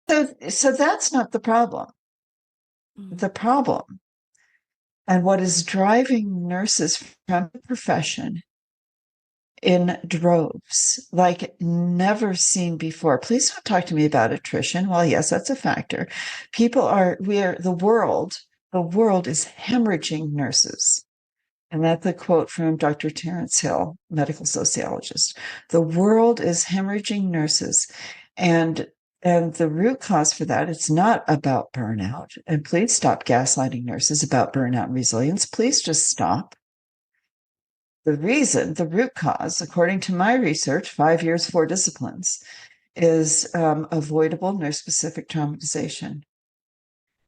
So that's not the problem. Mm. The problem and what is driving nurses from the profession in droves like never seen before. Please don't talk to me about attrition. Well, yes, that's a factor. The world is hemorrhaging nurses. And that's a quote from Dr. Terrance Hill, medical sociologist. The world is hemorrhaging nurses. And and the root cause for that, it's not about burnout. And please stop gaslighting nurses about burnout and resilience. Please just stop. The root cause, according to my research, 5 years, 4 disciplines, is avoidable nurse-specific traumatization.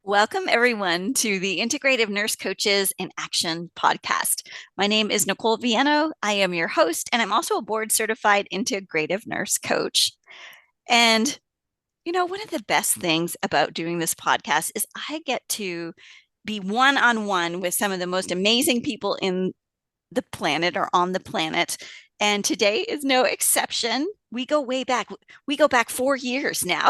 Welcome, everyone, to the Integrative Nurse Coaches in Action podcast. My name is Nicole Viano. I am your host, and I'm also a board certified integrative nurse coach. And, one of the best things about doing this podcast is I get to be one on one with some of the most amazing people in the planet or on the planet. And today is no exception. We go way back. We go back 4 years now.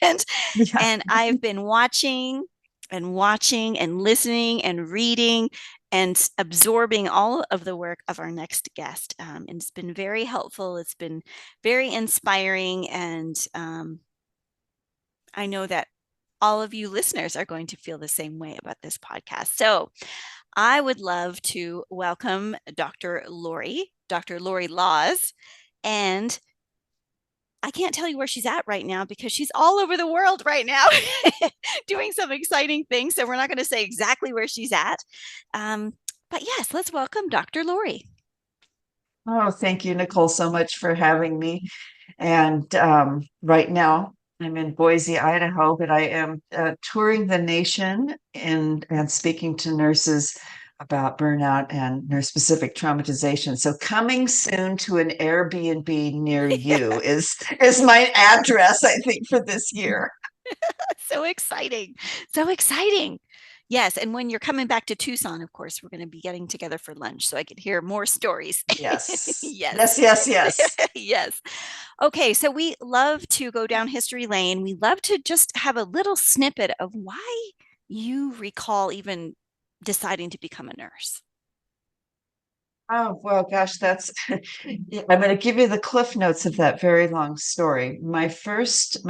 and Yeah. and I've been watching and listening and reading and absorbing all of the work of our next guest. And it's been very helpful. It's been very inspiring. And I know that all of you listeners are going to feel the same way about this podcast. So I would love to welcome Dr. Lorre Laws. And I can't tell you where she's at right now because she's all over the world right now doing some exciting things. So we're not going to say exactly where she's at. Um, but yes, let's welcome Dr. Lorre. Oh, thank you, Nicole, so much for having me. And right now, I'm in Boise, Idaho, but I am touring the nation and speaking to nurses about burnout and nurse-specific traumatization. So coming soon to an Airbnb near you is my address, I think, for this year. So exciting. So exciting. Yes. And when you're coming back to Tucson, of course, we're going to be getting together for lunch so I could hear more stories. Yes. Yes. Yes, yes, yes. Yes. Okay. So we love to go down history lane. We love to just have a little snippet of why you recall even deciding to become a nurse. Oh, well, gosh, that's yeah, I'm going to give you the cliff notes of that very long story. My first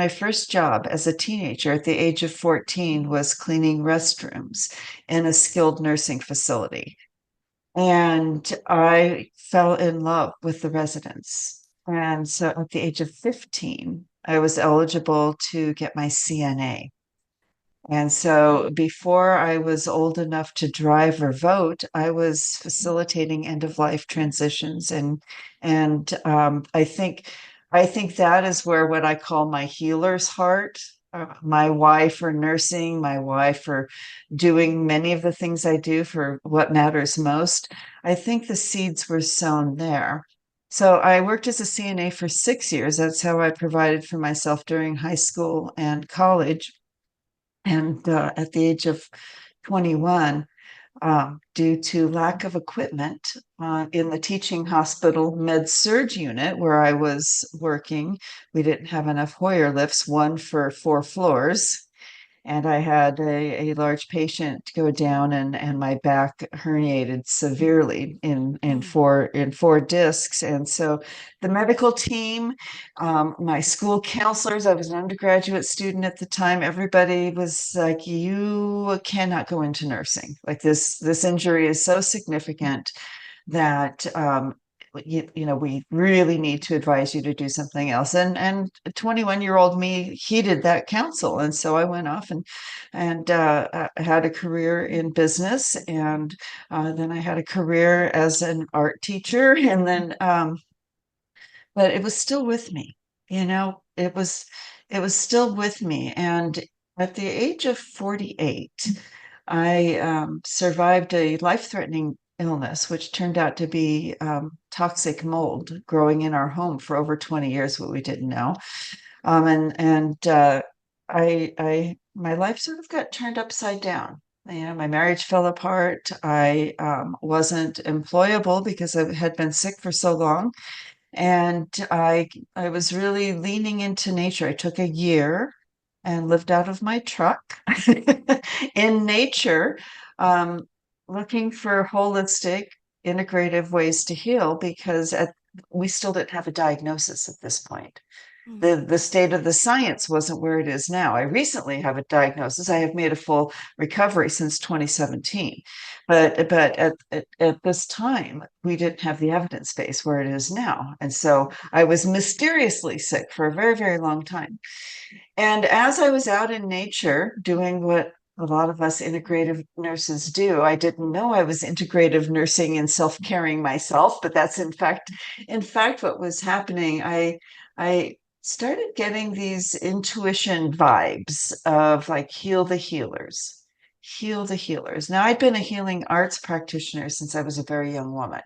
job as a teenager at the age of 14 was cleaning restrooms in a skilled nursing facility. And I fell in love with the residents. And so at the age of 15, I was eligible to get my CNA. And so before I was old enough to drive or vote, I was facilitating end of life transitions and I think that is where what I call my healer's heart, my why for nursing, my why for doing many of the things I do for what matters most. I think the seeds were sown there. So I worked as a CNA for 6 years. That's how I provided for myself during high school and college. And at the age of 21, due to lack of equipment in the teaching hospital med surge unit where I was working, we didn't have enough Hoyer lifts, one for 4 floors, and I had a large patient go down and my back herniated severely Mm. in four discs. And so the medical team, my school counselors, I was an undergraduate student at the time, everybody was like, you cannot go into nursing. Like this injury is so significant that we really need to advise you to do something else. And 21-year-old me heeded that counsel, and so I went off and had a career in business, and then I had a career as an art teacher, and then but it was still with me. It was still with me, and at the age of 48. I survived a life-threatening illness, which turned out to be toxic mold growing in our home for over 20 years, what we didn't know. And my life sort of got turned upside down. My marriage fell apart. I wasn't employable because I had been sick for so long, and I was really leaning into nature. I took a year and lived out of my truck in nature, um, looking for holistic, integrative ways to heal because we still didn't have a diagnosis at this point. The state of the science wasn't where it is now. I recently have a diagnosis. I have made a full recovery since 2017, but at this time we didn't have the evidence base where it is now, and so I was mysteriously sick for a very, very long time. And as I was out in nature doing what a lot of us integrative nurses do, I didn't know I was integrative nursing and self-caring myself, but that's in fact what was happening. I started getting these intuition vibes of like heal the healers. Heal the healers. Now, I'd been a healing arts practitioner since I was a very young woman.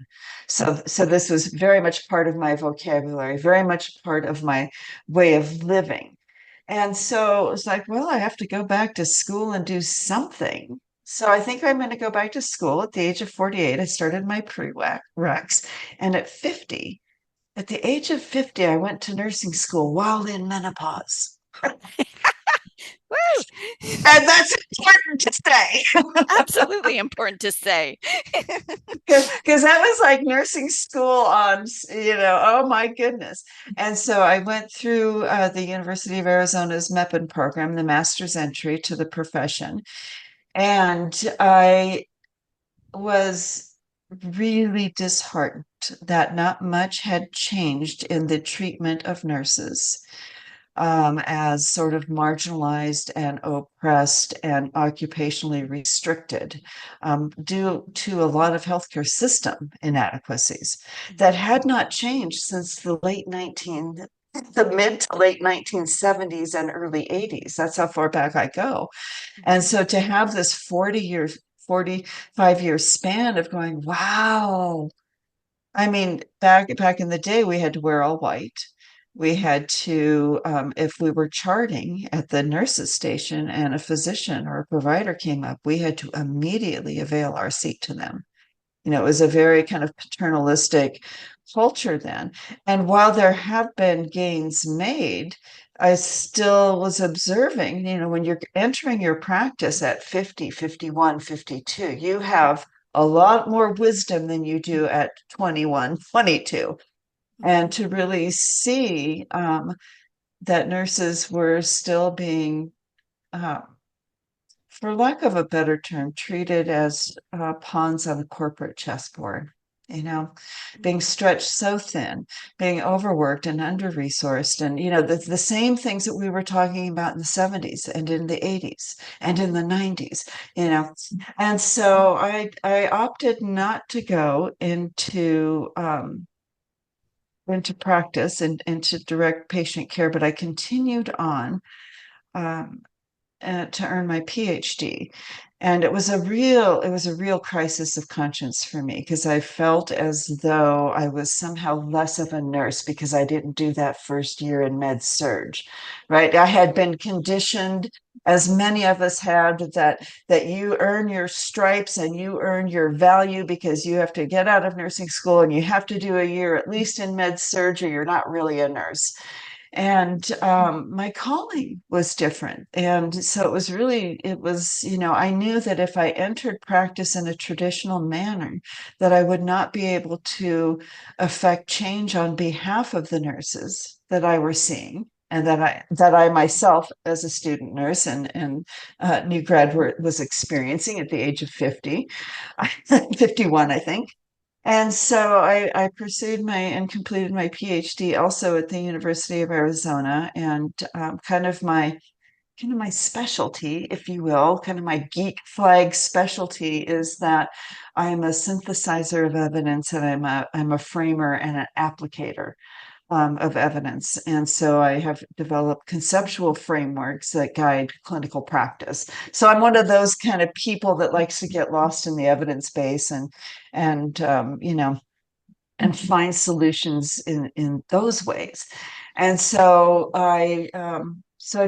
So this was very much part of my vocabulary, very much part of my way of living. And so it's like, well, I have to go back to school and do something. So I think I'm going to go back to school at the age of 48. I started my prereqs. And at the age of 50, I went to nursing school while in menopause. Woo! And that's important to say. Absolutely important to say. Because that was like nursing school on, oh my goodness. And so I went through the University of Arizona's MEPIN program, the master's entry to the profession. And I was really disheartened that not much had changed in the treatment of nurses as sort of marginalized and oppressed and occupationally restricted due to a lot of healthcare system inadequacies that had not changed since the mid to late 1970s and early 80s. That's how far back I go. And so to have this 45-year span of going, wow. I mean, back in the day, we had to wear all white. We had to, if we were charting at the nurses' station and a physician or a provider came up, we had to immediately avail our seat to them. It was a very kind of paternalistic culture then. And while there have been gains made, I still was observing, when you're entering your practice at 50, 51, 52, you have a lot more wisdom than you do at 21, 22. And to really see that nurses were still being uh, for lack of a better term, treated as pawns on a corporate chessboard, being stretched so thin, being overworked and under-resourced. And, the same things that we were talking about in the 70s and in the 80s and in the 90s, And so I opted not to go into practice and into direct patient care, but I continued on um, to earn my PhD. And it was a real crisis of conscience for me because I felt as though I was somehow less of a nurse because I didn't do that first year in med surg, right? I had been conditioned, as many of us had, that you earn your stripes and you earn your value because you have to get out of nursing school and you have to do a year at least in med surg or you're not really a nurse. And my calling was different. And so I knew that if I entered practice in a traditional manner, that I would not be able to affect change on behalf of the nurses that I were seeing. And that I myself, as a student nurse and new graduate, was experiencing at the age of 50, 51, I think. And so I pursued and completed my PhD also at the University of Arizona, and kind of my specialty, if you will, kind of my geek flag specialty is that I am a synthesizer of evidence, and I'm a framer and an applicator of evidence. And so I have developed conceptual frameworks that guide clinical practice. So I'm one of those kind of people that likes to get lost in the evidence base and find solutions in those ways. And so I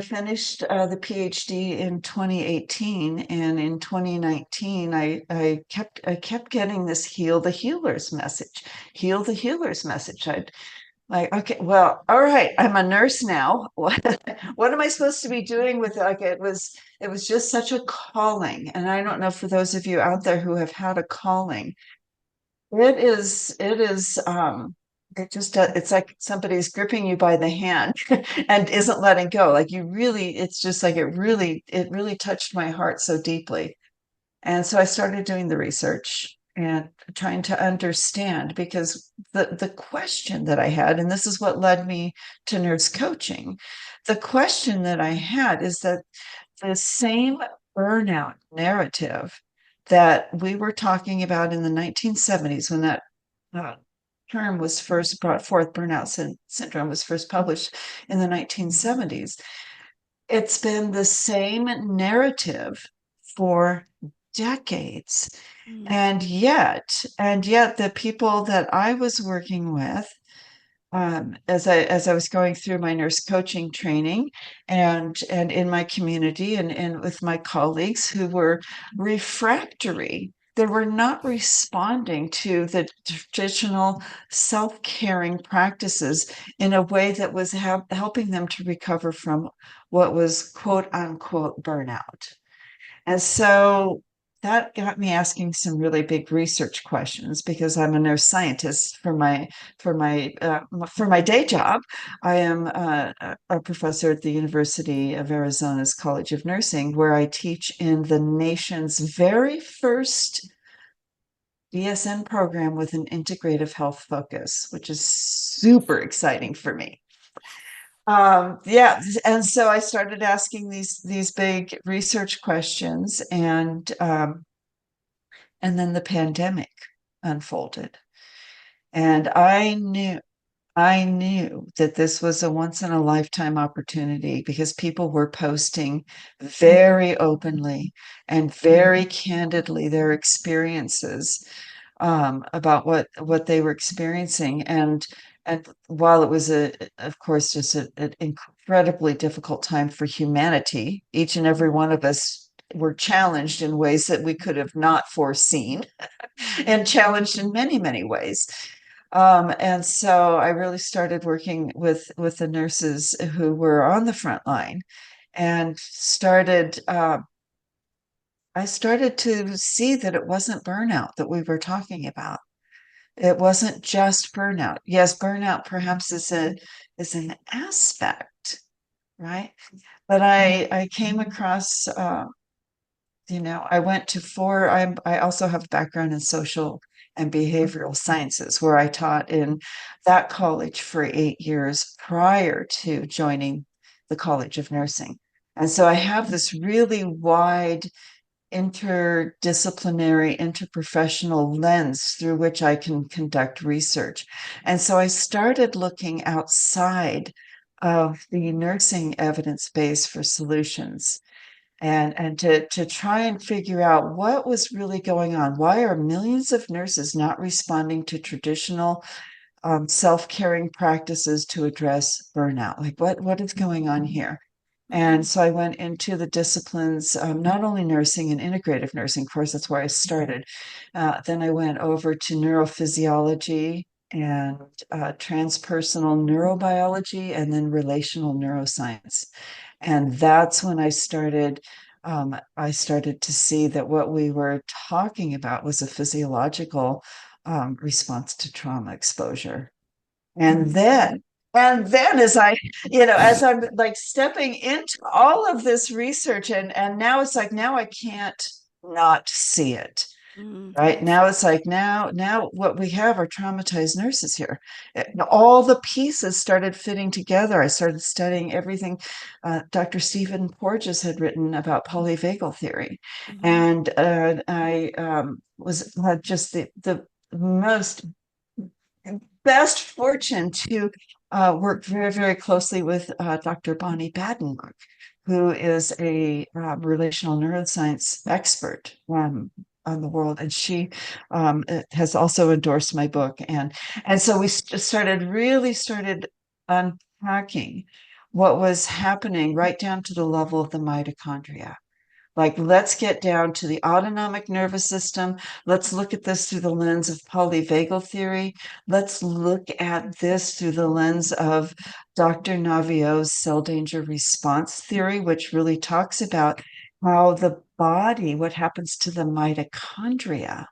finished the PhD in 2018, and in 2019, I kept getting this heal the healers message. I'd Like, okay, well, all right, I'm a nurse now. What am I supposed to be doing with it? Like it was just such a calling. And I don't know, for those of you out there who have had a calling, it just it's like somebody's gripping you by the hand and isn't letting go. Like you really, it's just like it really touched my heart so deeply. And so I started doing the research and trying to understand, because the question that I had, and this is what led me to nurse coaching, the question that I had is that the same burnout narrative that we were talking about in the 1970s, when that uh, term was first brought forth, syndrome was first published in the 1970s. It's been the same narrative for decades. Mm, And yet the people that I was working with, as I was going through my nurse coaching training, and in my community, and with my colleagues who were refractory, they were not responding to the traditional self-caring practices in a way that was helping them to recover from what was quote unquote burnout. And so that got me asking some really big research questions, because I'm a nurse scientist for my day job. I am a professor at the University of Arizona's College of Nursing, where I teach in the nation's very first BSN program with an integrative health focus, which is super exciting for me. Yeah, and so I started asking these big research questions, and then the pandemic unfolded. And I knew that this was a once in a lifetime opportunity, because people were posting very openly and very candidly their experiences, about what they were experiencing. And while it was, of course, just an incredibly difficult time for humanity, each and every one of us were challenged in ways that we could have not foreseen, mm, and challenged in many, many ways. And so I really started working with the nurses who were on the front line, and I started to see that it wasn't burnout that we were talking about. It wasn't just burnout. Yes, burnout perhaps is an aspect, right? But I came across, I went to four. I also have a background in social and behavioral sciences, where I taught in that college for 8 years prior to joining the College of Nursing. And so I have this really wide interdisciplinary, interprofessional lens through which I can conduct research. And so I started looking outside of the nursing evidence base for solutions, and to try and figure out what was really going on. Why are millions of nurses not responding to traditional self-caring practices to address burnout? Like what is going on here? And mhm, so I went into the disciplines, not only nursing and integrative nursing, of course, that's where I started. Then I went over to neurophysiology and transpersonal neurobiology, and then relational neuroscience. And that's when I started to see that what we were talking about was a physiological response to trauma exposure. And then, and then as I'm like stepping into all of this research, and now it's like, now I can't not see it. mm, Right yes. now, it's like, now what we have are traumatized nurses here. All the pieces started fitting together. I started studying everything Dr. Stephen Porges had written about polyvagal theory, Mhm, and I was had just the most best fortune to work very, very closely with Dr. Bonnie Badenberg, who is a relational neuroscience expert on the world, and she has also endorsed my book. And so we started unpacking what was happening right down to the level of the mitochondria. Like, let's get down to the autonomic nervous system. Let's look at this through the lens of polyvagal theory. Let's look at this through the lens of Dr. Naviaux's cell danger response theory, which really talks about how the body, what happens to the mitochondria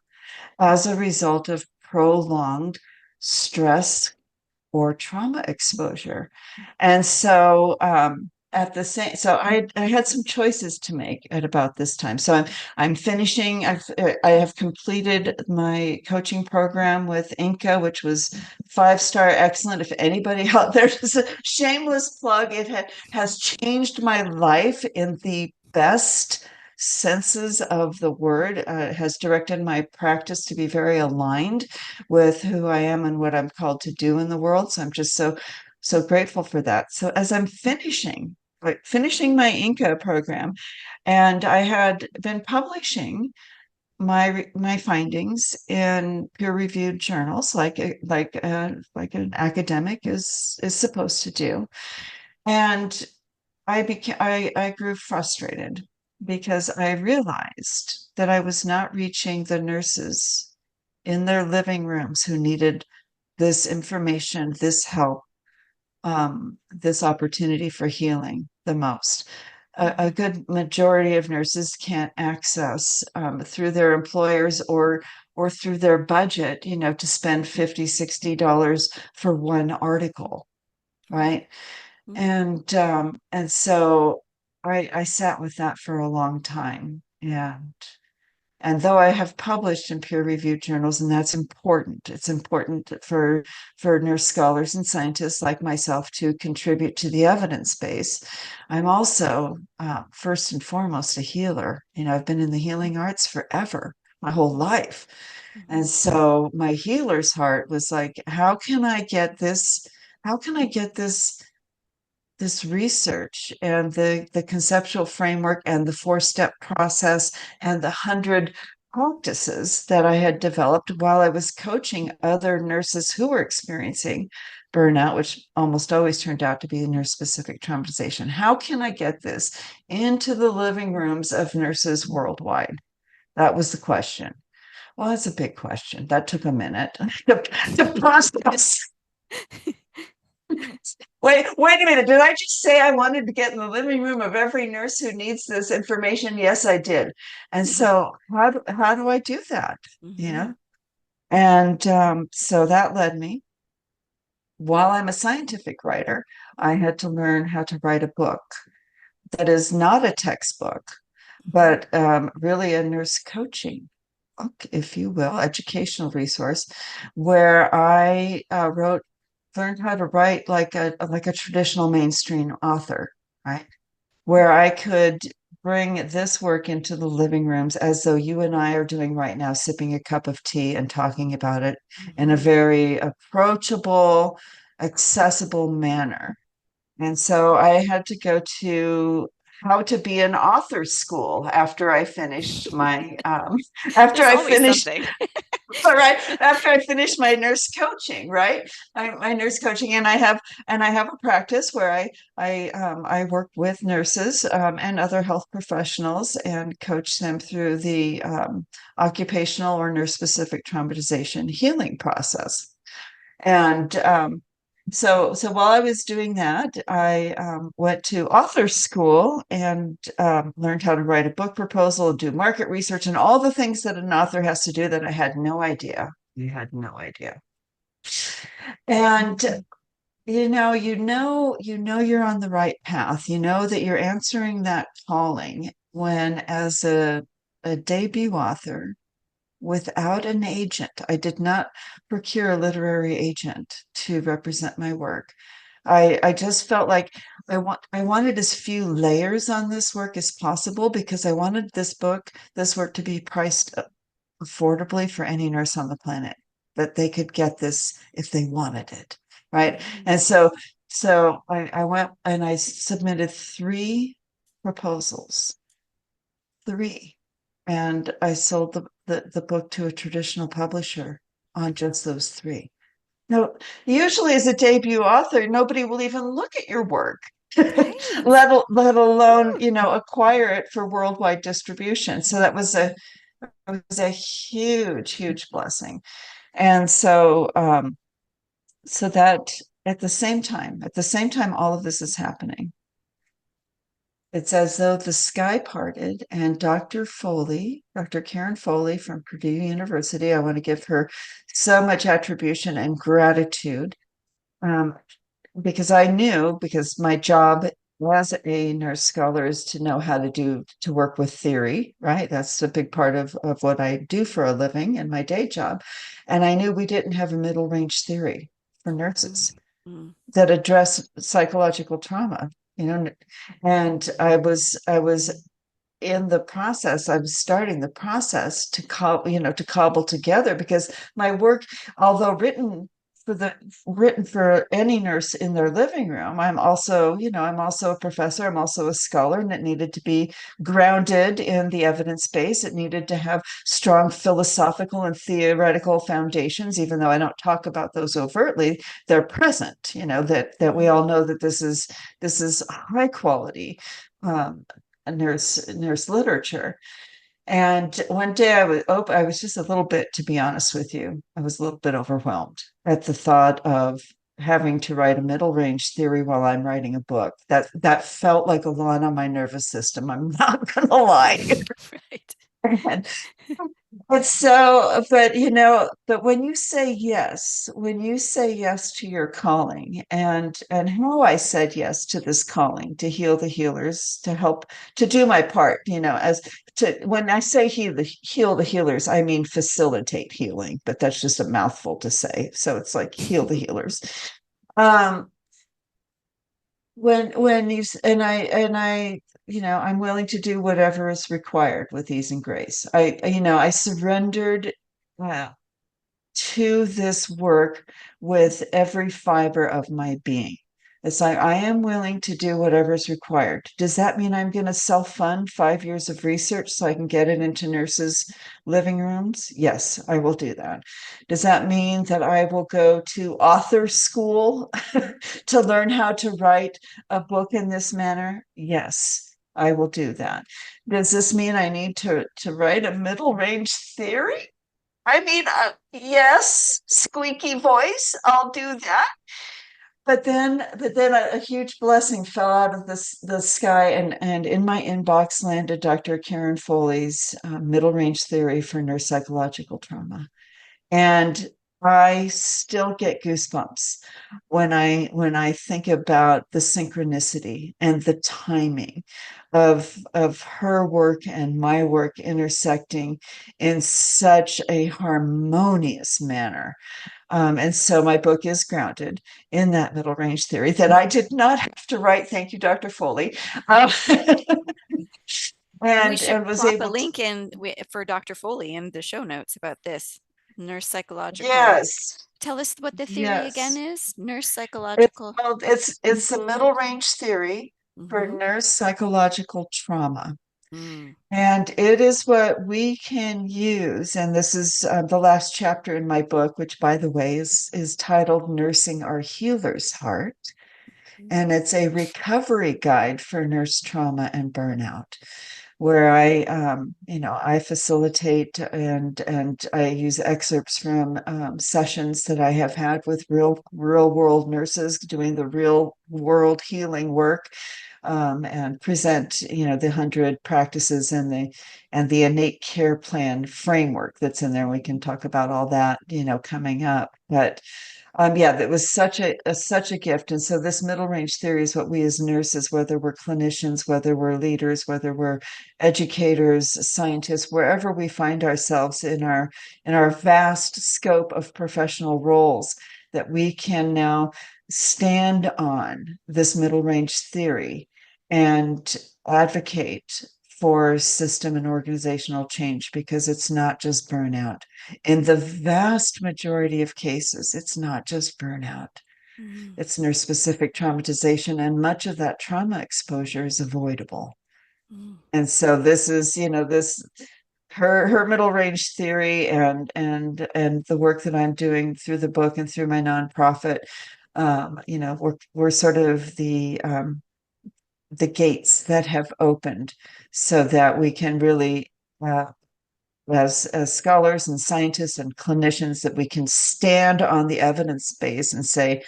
as a result of prolonged stress or trauma exposure. And so at the same, so I had some choices to make at about this time. So I'm finishing. I have completed my coaching program with Inca, which was 5-star excellent. If anybody out there is a shameless plug, has changed my life in the best senses of the word. Has directed my practice to be very aligned with who I am and what I'm called to do in the world. So I'm just so grateful for that. So as I'm finishing my Inca program, and I had been publishing my findings in peer-reviewed journals, like an academic is supposed to do, and I grew frustrated because I realized that I was not reaching the nurses in their living rooms who needed this information, this help, this opportunity for healing the most. A good majority of nurses can't access through their employers or through their budget, to spend $50, $60 for one article, right? And so I sat with that for a long time. And though I have published in peer-reviewed journals, and that's important, it's important for nurse scholars and scientists like myself to contribute to the evidence base. I'm also, first and foremost, a healer. I've been in the healing arts forever, my whole life. And so my healer's heart was like, how can I get this? How can I get this research and the conceptual framework and the 4-step process and the 100 practices that I had developed while I was coaching other nurses who were experiencing burnout, which almost always turned out to be nurse-specific traumatization. How can I get this into the living rooms of nurses worldwide? That was the question. Well, that's a big question. That took a minute to process. Wait a minute. Did I just say I wanted to get in the living room of every nurse who needs this information? Yes, I did. And so how do I do that? You know? And so that led me, while I'm a scientific writer, I had to learn how to write a book that is not a textbook, but really a nurse coaching book, if you will, educational resource, where I learned how to write like a traditional mainstream author, right? Where I could bring this work into the living rooms as though you and I are doing right now, sipping a cup of tea and talking about it in a very approachable, accessible manner. And so I had to go to how to be an author school after I finished my after There's I always finished something. all right, after I finished my nurse coaching, right? My nurse coaching, and I have a practice where I work with nurses and other health professionals and coach them through the occupational or nurse specific traumatization healing process. And so while I was doing that, I went to author school and learned how to write a book proposal, do market research, and all the things that an author has to do that I had no idea. You had no idea. And you're on the right path. You know that you're answering that calling when, as a debut author, without an agent. I did not procure a literary agent to represent my work. I just felt like I wanted as few layers on this work as possible because I wanted this work to be priced affordably for any nurse on the planet, that they could get this if they wanted it, right? And so I went and I submitted 3 proposals, 3, and I sold the book to a traditional publisher on just those 3. Now, usually as a debut author, nobody will even look at your work. Right. let alone, Whew. acquire it for worldwide distribution. So that was a huge, huge blessing. And so that at the same time, all of this is happening. It's as though the sky parted and Dr. Karen Foley from Purdue University, I want to give her so much attribution and gratitude, um, because I knew, because my job as a nurse scholar is to know how to work with theory, right? That's a big part of what I do for a living in my day job. And I knew we didn't have a middle range theory for Mm, nurses mm, that address psychological trauma, and I was in the process, I was starting the process to cobble together, because my work, although written for any nurse in their living room, I'm also a professor, I'm also a scholar, and it needed to be grounded in the evidence base. It needed to have strong philosophical and theoretical foundations, even though I don't talk about those overtly, they're present, that we mm. all know that this is high quality um, nurse literature. And one day I was just a little bit, to be honest with you, I was a little bit overwhelmed at the thought of having to write a middle range theory while I'm writing a book. That felt like a lot on my nervous system. I'm not gonna lie. Right. And but when you say yes to your calling, and how I said yes to this calling to heal the healers, to help, to do my part, as to when I say heal the healers, I mean facilitate healing, but that's just a mouthful to say. So it's like heal the healers. Um, when you and I I'm willing to do whatever is required with ease and grace. I surrendered uh, to this work with every fiber of my being. It's like I am willing to do whatever is required. Does that mean I'm going to self-fund 5 years of research so I can get it into nurses' living rooms? Yes, I will do that. Does that mean that I will go to author school to learn how to write a book in this manner? Yes, I will do that. Does this mean I need to write a middle range theory? I mean, yes, squeaky voice, I'll do that. But then a huge blessing fell out of the sky, and in my inbox landed Dr. Karen Foley's middle range theory for nurse psychological trauma. And I still get goosebumps when I think about the synchronicity and the timing of her work and my work intersecting in such a harmonious manner. And so my book is grounded in that middle range theory that I did not have to write. Thank you, Dr. Foley. Um, We and should was plop a able to, link in for Dr. Foley in the show notes about this nurse psychological. yes, Tell us what the theory again yes. is. Nurse It's psychological. called it's the middle range theory for Mm-hmm. nurse psychological trauma. Mm, And it is what we can use. And this is the last chapter in my book, which, by the way, is titled Nursing Our Healer's Heart. And it's a recovery guide for nurse trauma and burnout, where I facilitate and I use excerpts from sessions that I have had with real world nurses doing the real world healing work, and present, the 100 practices and the innate care plan framework that's in there. We can talk about all that, coming up. But yeah, that was such a gift. And so this middle range theory is what we as nurses, whether we're clinicians, whether we're leaders, whether we're educators, scientists, wherever we find ourselves in our vast scope of professional roles, that we can now stand on this middle range theory and advocate for system and organizational change, because it's not just burnout. In the vast majority of cases, it's not just burnout, mm, it's nurse specific traumatization, and much of that trauma exposure is avoidable. mm, And so this is, this her middle range theory and the work that I'm doing through the book and through my nonprofit. We're sort of the gates that have opened so that we can really, as scholars and scientists and clinicians, that we can stand on the evidence base and say,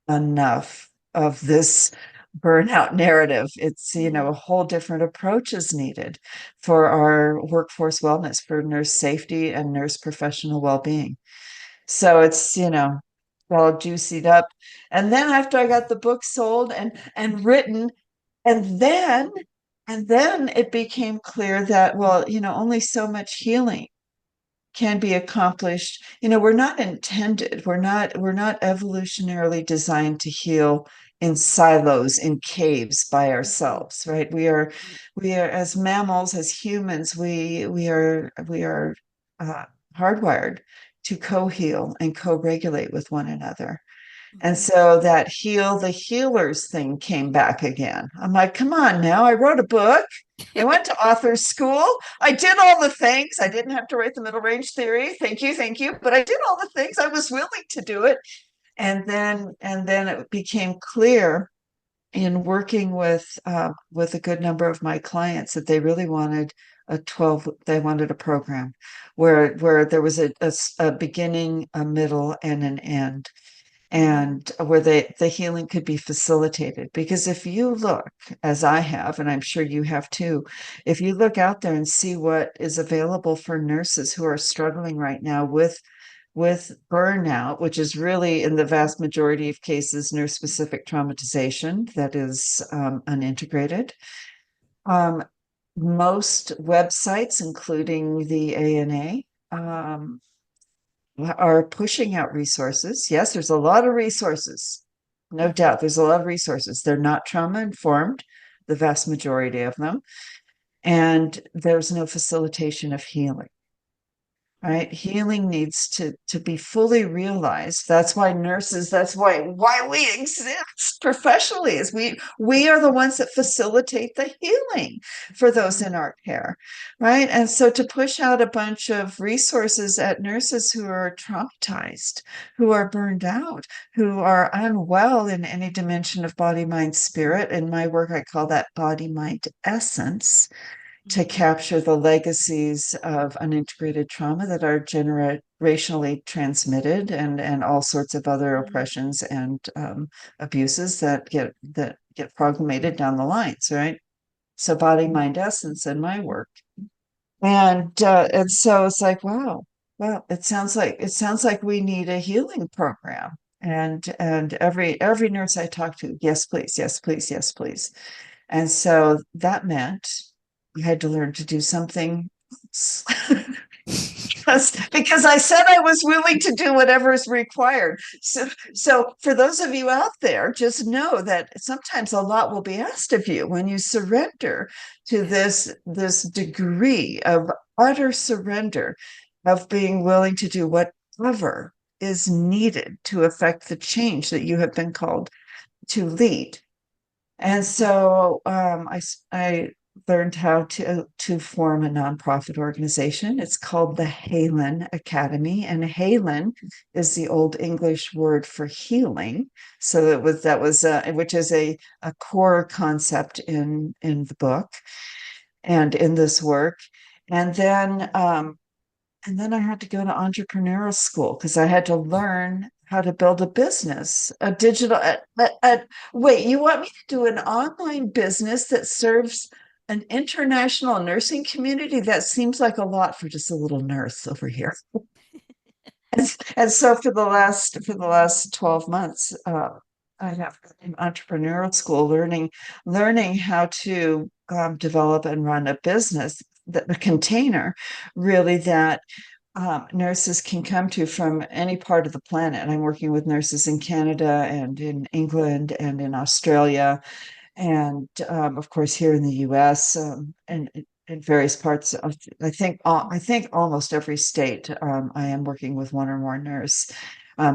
enough of this burnout narrative. It's, Mhm. a whole different approach is needed for our workforce wellness, for nurse safety and nurse professional well-being. So it's, all juicied up. And then after I got the book sold and written, and then and then it became clear that, well, only so much healing can be accomplished. We're not intended, we're not evolutionarily designed to heal in silos, in caves by Mhm. ourselves, right? We are as mammals, as humans, we are uh, hardwired to co-heal and co-regulate with one another. And Mhm. so that heal the healers thing came back again. I'm like, come on now. I wrote a book. I went to author school. I did all the things. I didn't have to write the middle range theory. Thank you, thank you. But I did all the things. I was willing to do it. And then it became clear in working with a good number of my clients that they really wanted they wanted a program where there was a beginning, a middle, and an end, Mhm. and where the healing could be facilitated. Because if you look, as I have, and I'm sure you have too, if you look out there and see what is available for nurses who are struggling right now with burnout, which is really in the vast majority of cases nurse specific traumatization that is unintegrated. Um, Most websites, including the ANA, are pushing out resources. Yes, there's a lot of resources. No Mhm. doubt, there's a lot of resources. They're not trauma informed, the vast majority of them. And there's no facilitation of healing. Right, healing needs to be fully realized. That's why nurses, that's why we exist professionally, is we are the ones that facilitate the healing for those in our care, right? And so to push out a bunch of resources at nurses who are traumatized, who are burned out, who are unwell in any dimension of body, mind, spirit. In my work, I call that body, mind, essence, to Mhm. capture the legacies of unintegrated trauma that are generationally transmitted, and all sorts of other Mhm. oppressions and abuses that get proclamated down the lines, right? So body, mind, essence in my work. And so it's like, wow, well, it sounds like we need a healing program. And every nurse I talk to, yes, please, yes, please, yes, please. And so that meant I had to learn to do something else. because I said I was willing to do whatever is required. So for those of you out there, just know that sometimes a lot will be asked of you when you surrender to this degree of utter surrender, of being willing to do whatever is needed to affect the change that you have been called to lead. And so I learned how to form a nonprofit organization. It's called the Halen Academy, and Halen is the old English word for healing. So that was which is a core concept in the book and in this work. And then and then I had to go to entrepreneurial school because I had to learn how to build a business, a digital. Wait, you want me to do an online business that serves an international nursing community? That seems like a lot for just a little nurse over here. And so for the last 12 months, I have been in entrepreneurial school, learning how to develop and run a business, that a container, really, that nurses can come to from any part of the planet. And I'm working with nurses in Canada and in England and in Australia, and of course here in the U.S., and in various parts of, I think almost every state. I am working with one or more nurse.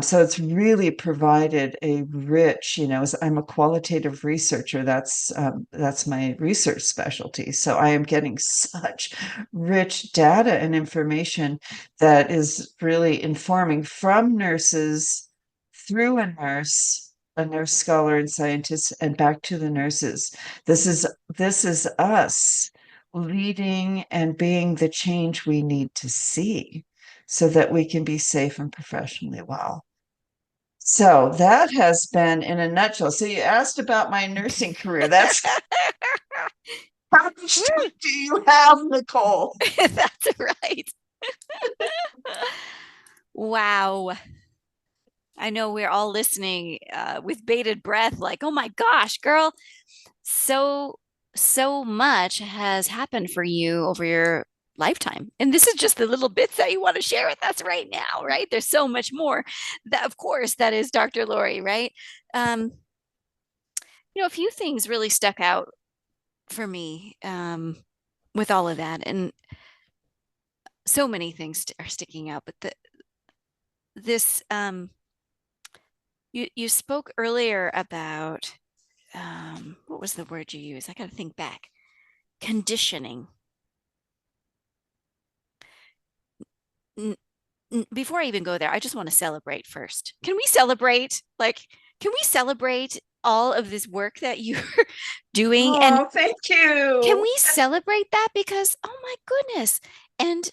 So it's really provided a rich, as I'm a qualitative researcher, that's my research specialty. So I am getting such rich data and information that is really informing from nurses through a nurse, a nurse scholar and scientist, and back to the nurses. This is us leading and being the change we need to see so that we can be safe and professionally well. So that has been in a nutshell. So you asked about my nursing career. That's how much time do you have, Nicole? That's right. Wow. I know we're all listening with bated breath, like, oh my gosh, girl, so much has happened for you over your lifetime. And this is just the little bits that you want to share with us right now, right? There's so much more. That, of course, that is Dr. Lorre, right? Um, a few things really stuck out for me with all of that. And so many things are sticking out, but this you spoke earlier about what was the word you used? I got to think back. Conditioning. Before I even go there, I just want to celebrate first. Can we celebrate? Like, can we celebrate all of this work that you're doing? And Oh, thank can you. we celebrate that? Because, oh my goodness. And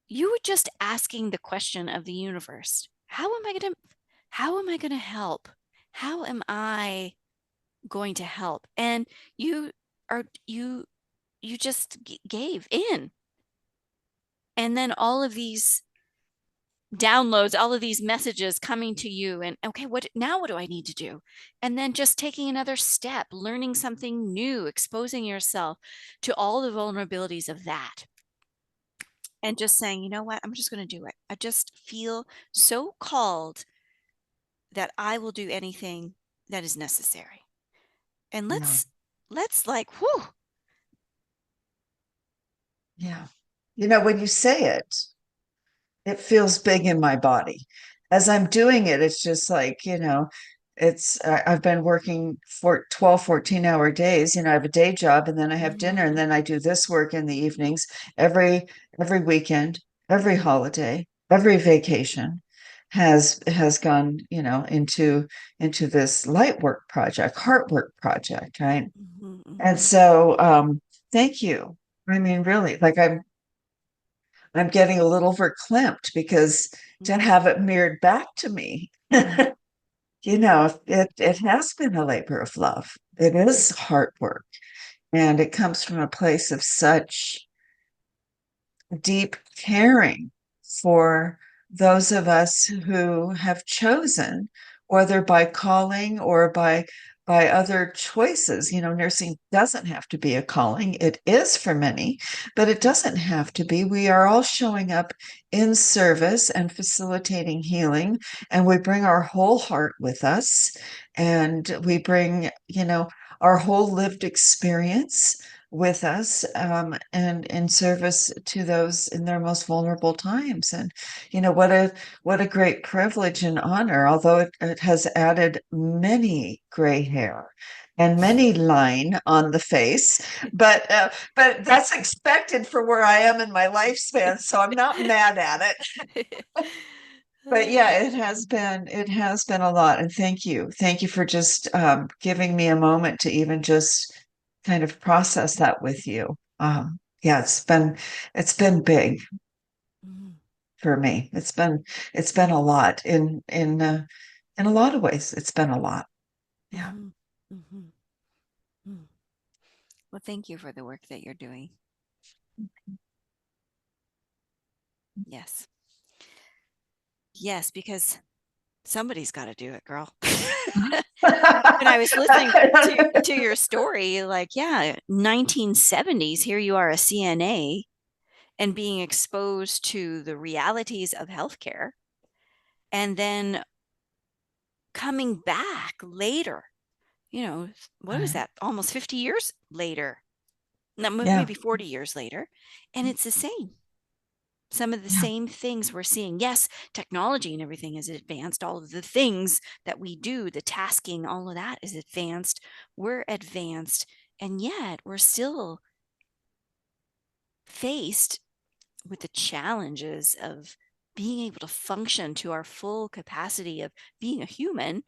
you were just asking the question of the universe. How am I going to help? How am I going to help? And you are you just gave in. And then all of these downloads, all of these messages coming to you, and okay, what do I need to do? And then just taking another step, learning something new, exposing yourself to all the vulnerabilities of that. And just saying, you know what, I'm just going to do it. I just feel so called that I will do anything that is necessary. And Yeah. let's like, whew. Yeah. When you say it feels big in my body. As I'm doing it, it's just like, I've been working for 12, 14-hour days. I have a day job and then I have dinner and Mhm. then I do this work in the evenings every weekend, every holiday, every vacation has gone, into this light work project, heart work project, right? Mhm. And Mhm. so thank you. I mean, really, like I'm getting a little verklempt because to Mhm. have it mirrored back to me, it has been a labor of love. It is hard work, and it comes from a place of such deep caring for those of us who have chosen, whether by calling or by other choices. Nursing doesn't have to be a calling. It is for many, but it doesn't have to be. We are all showing up in service and facilitating healing, and we bring our whole heart with us, and we bring, our whole lived experience with us, and in service to those in their most vulnerable times. And what a great privilege and honor, although it has added many gray hair and many line on the face, but that's expected for where I am in my lifespan, so I'm not mad at it. But yeah, it has been a lot, and thank you for just giving me a moment to even just kind of process that with you. Yeah, it's been big Mhm. for me. It's been a lot in a lot of ways. It's been a lot. Yeah. Mhm. Mhm. Mhm. Well, thank you for the work that you're doing. Yes. Yes, because somebody's got to do it, girl. When I was listening to your story, like, yeah, 1970s, here you are, a CNA, and being exposed to the realities of healthcare, and then coming back later, what was Right. that? Almost 50 years later, no, Yeah. maybe 40 years later, and it's the same. Some of the Yeah. same things we're seeing. Yes, technology and everything is advanced. All of the things that we do, the tasking, all of that is advanced. We're advanced. And yet we're still faced with the challenges of being able to function to our full capacity of being a human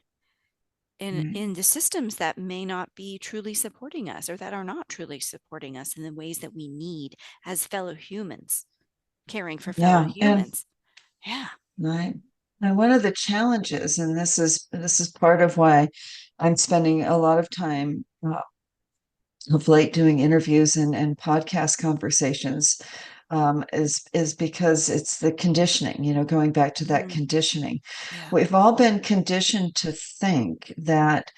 Right. in the systems that may not be truly supporting us or that are not truly supporting us in the ways that we need as fellow humans, caring for fellow Yeah. And humans. Yeah. right. And one of the challenges, and this is part of why I'm spending a lot of time of late doing interviews and podcast conversations, is because it's the conditioning, going back to that Mm-hmm. conditioning. Yeah. We've all been conditioned to think that,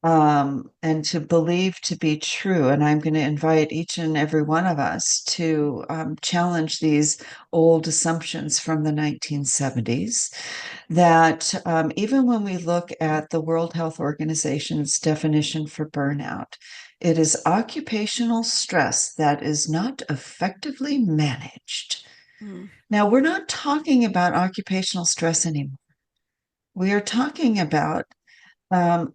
and to believe to be true. And I'm going to invite each and every one of us to challenge these old assumptions from the 1970s that even when we look at the World Health Organization's definition for burnout, it is occupational stress that is not effectively managed. Mm. Now, we're not talking about occupational stress anymore. We are talking about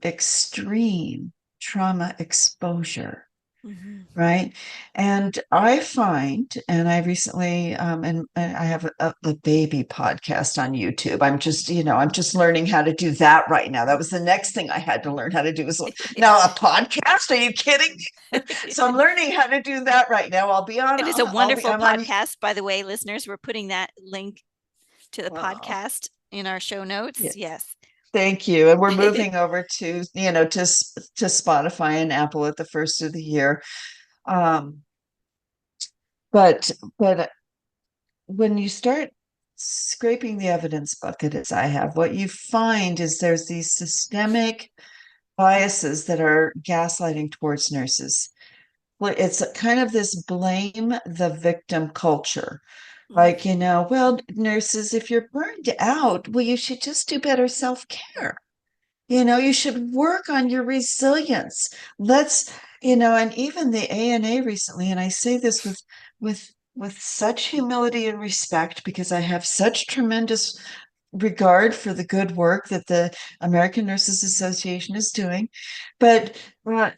extreme trauma exposure, Mm-hmm. right? And I find, and I recently, and I have a baby podcast on YouTube. I'm just learning how to do that right now. That was the next thing I had to learn how to do was now a podcast. Are you kidding me? So I'm learning how to do that right now. I'll be on, It is a wonderful I'm on, podcast, by the way, listeners. We're putting that link to the oh, podcast in our show notes. yeah. Yes. Thank you. And we're moving over to Spotify and Apple at the first of the year. Um, but when you start scraping the evidence bucket, as I have, what you find is there's these systemic biases that are gaslighting towards nurses. Well, it's kind of this blame the victim culture. Mm. Like, well, nurses, if you're burned out, well, you should just do better self-care. You should work on your resilience. And even the ANA recently, and I say this with such humility and respect because I have such tremendous regard for the good work that the American Nurses Association is doing, but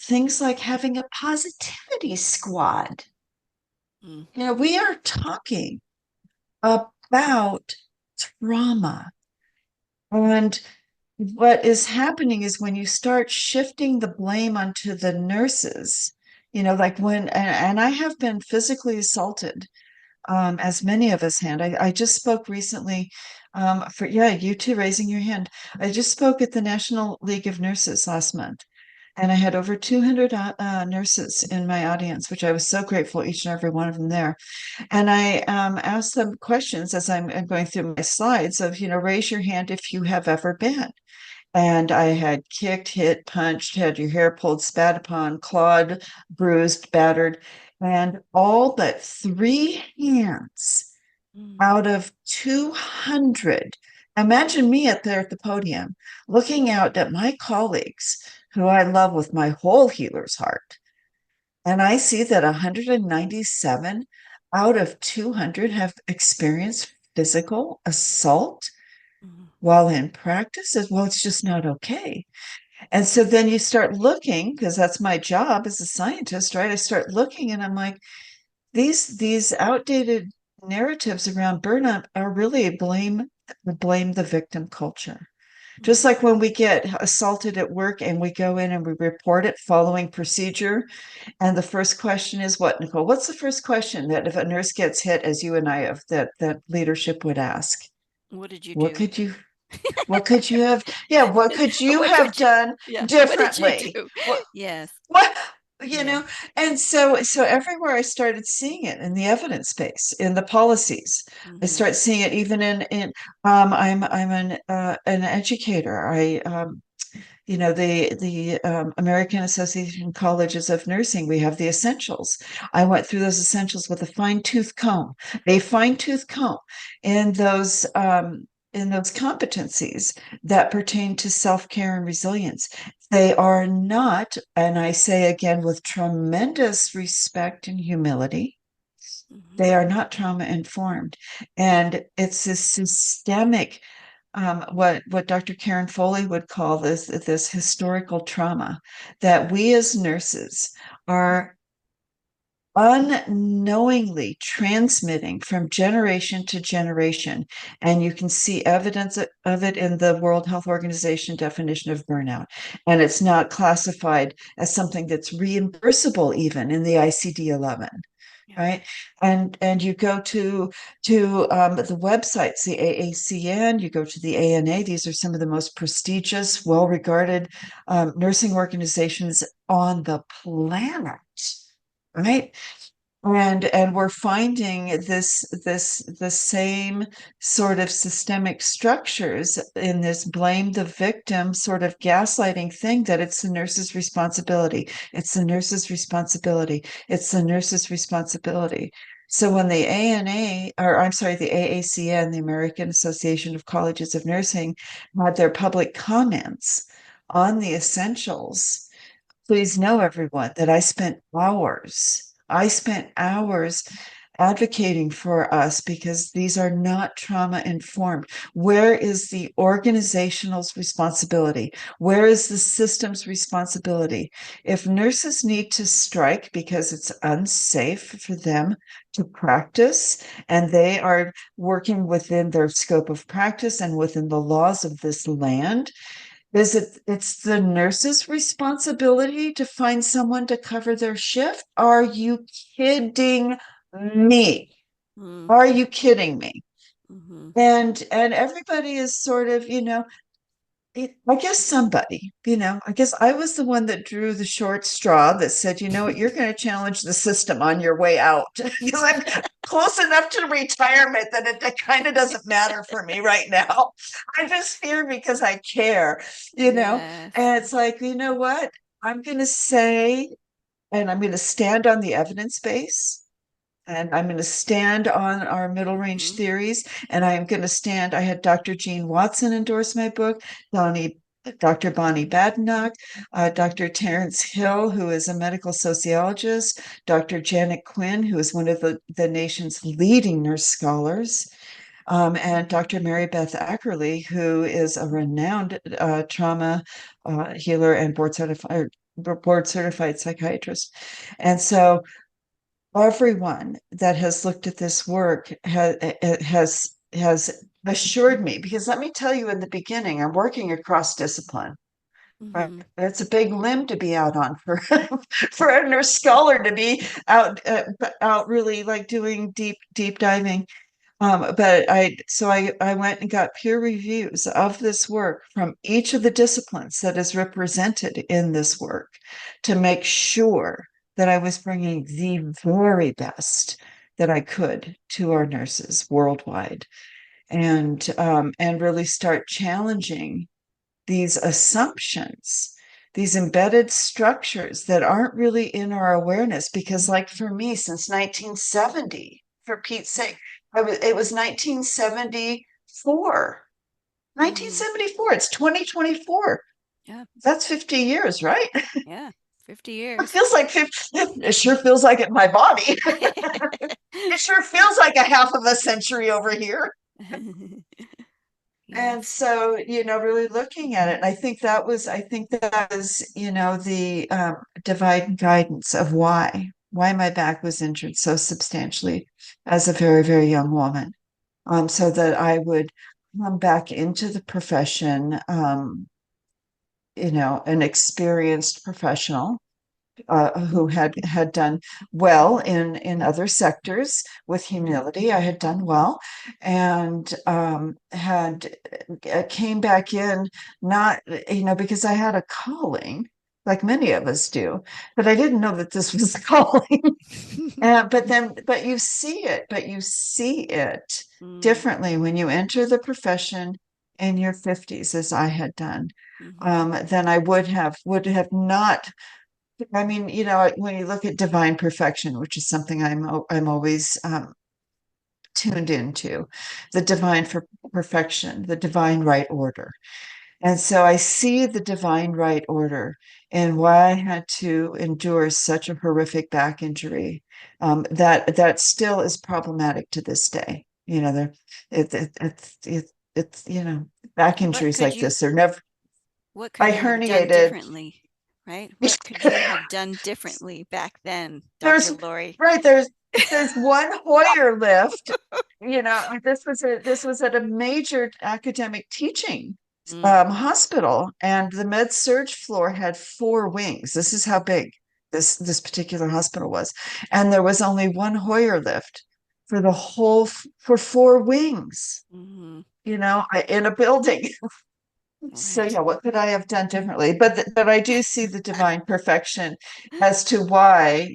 things like having a positivity squad. Mm. We are talking about trauma. And what is happening is when you start shifting the blame onto the nurses, like and I have been physically assaulted, as many of us had. I just spoke recently, yeah, you too, raising your hand. I just spoke at the National League of Nurses last month, and I had over 200 nurses in my audience, which I was so grateful, each and every one of them there. And I asked them questions as I'm going through my slides of, raise your hand if you have ever been. And I had kicked, hit, punched, had your hair pulled, spat upon, clawed, bruised, battered, and all but three hands Mm. out of 200. Imagine me up there at the podium looking out at my colleagues who I love with my whole healer's heart. And I see that 197 out of 200 have experienced physical assault Mm. while in practice as well. It's just not okay. And so then you start looking, because that's my job as a scientist, right? I start looking and I'm like, these outdated narratives around burnout are really blame the victim culture. Just Mm. like when we get assaulted at work and we go in and we report it following procedure, and the first question is what, Nicole? What's the first question that if a nurse gets hit, as you and I have, that leadership would ask? What did you What do? could you what could you have, yeah, what could you What have could you? done Yeah. What did you differently? do? Yes. What you Yeah. know and so everywhere I started seeing it in the evidence base, in the policies. I Mm-hmm. start seeing it even in I'm an educator. I the American Association Colleges of Nursing, we have the essentials. I went through those essentials with a fine tooth comb in those competencies that pertain to self-care and resilience. They are not, and I say again with tremendous respect and humility, Mm-hmm. they are not trauma informed. And it's a systemic, what Dr. Karen Foley would call this historical trauma that we as nurses are unknowingly transmitting from generation to generation. And you can see evidence of it in the World Health Organization definition of burnout. And it's not classified as something that's reimbursable even in the ICD-11. Yeah. Right. And you go to the websites, the AACN, you go to the ANA. These are some of the most prestigious, well-regarded nursing organizations on the planet. Right. And we're finding the same sort of systemic structures in this blame the victim sort of gaslighting thing, that it's the nurse's responsibility. It's the nurse's responsibility. It's the nurse's responsibility. So when the ANA, or I'm sorry, the AACN, the American Association of Colleges of Nursing, had their public comments on the essentials, please know, everyone, that I spent hours advocating for us, because these are not trauma informed. Where is the organizational's responsibility? Where is the system's responsibility? If nurses need to strike because it's unsafe for them to practice, and they are working within their scope of practice and within the laws of this land, it's the nurse's responsibility to find someone to cover their shift? Are you kidding me? Mm. Are you kidding me? Mm-hmm. And everybody is sort of, I guess I guess I was the one that drew the short straw that said, you know what, you're going to challenge the system on your way out. Because I'm close enough to retirement that it kind of doesn't matter for me right now. I'm just here because I care, you know? Yes. And it's like, you know what? I'm going to say, and I'm going to stand on the evidence base. And I'm going to stand on our middle range Mm-hmm. theories. And I'm going to stand. I had Dr. Jean Watson endorse my book, Dr. Bonnie Badenoch, Dr. Terrance Hill, who is a medical sociologist, Dr. Janet Quinn, who is one of the nation's leading nurse scholars, and Dr. Mary Beth Ackerley, who is a renowned trauma healer and board certified psychiatrist. And so everyone that has looked at this work has assured me, because let me tell you, in the beginning, I'm working across discipline. Right? Mm-hmm. It's a big limb to be out on for for a nurse scholar to be out really like doing deep diving. But I went and got peer reviews of this work from each of the disciplines that is represented in this work, to make sure that I was bringing the very best that I could to our nurses worldwide, and really start challenging these assumptions, these embedded structures that aren't really in our awareness. Because, like for me, since 1970, for Pete's sake, it was 1974. Mm-hmm. 1974, it's 2024. Yeah. That's 50 years, right? Yeah. 50 It years. feels like 50, it sure feels like it in my body. It sure feels like a half of a century over here. And Yes. so, really looking at it, and I think that was, the divine guidance of why my back was injured so substantially as a very, very young woman. So that I would come back into the profession, an experienced professional, who had done well in other sectors. With humility, I had done well, and had came back in, not, because I had a calling, like many of us do, but I didn't know that this was a calling. But you see it Mm. differently when you enter the profession in your 50s, as I had done, Mm-hmm. than I would have not. I mean, when you look at divine perfection, which is something I'm always tuned into, the divine for perfection, the divine right order. And so I see the divine right order, and why I had to endure such a horrific back injury, that still is problematic to this day. There, it's back What injuries could like you this. They're never. what I could you have done herniated. differently? Right? What could you have done differently back then, Dr. There's Lorre? right there's one Hoyer lift. This was at a major academic teaching Mm, hospital, and the med surg floor had four wings. This is how big this particular hospital was, and there was only one Hoyer lift for the whole for four wings. hmm. In a building. So Right. yeah, what could I have done differently? But I do see the divine perfection as to why,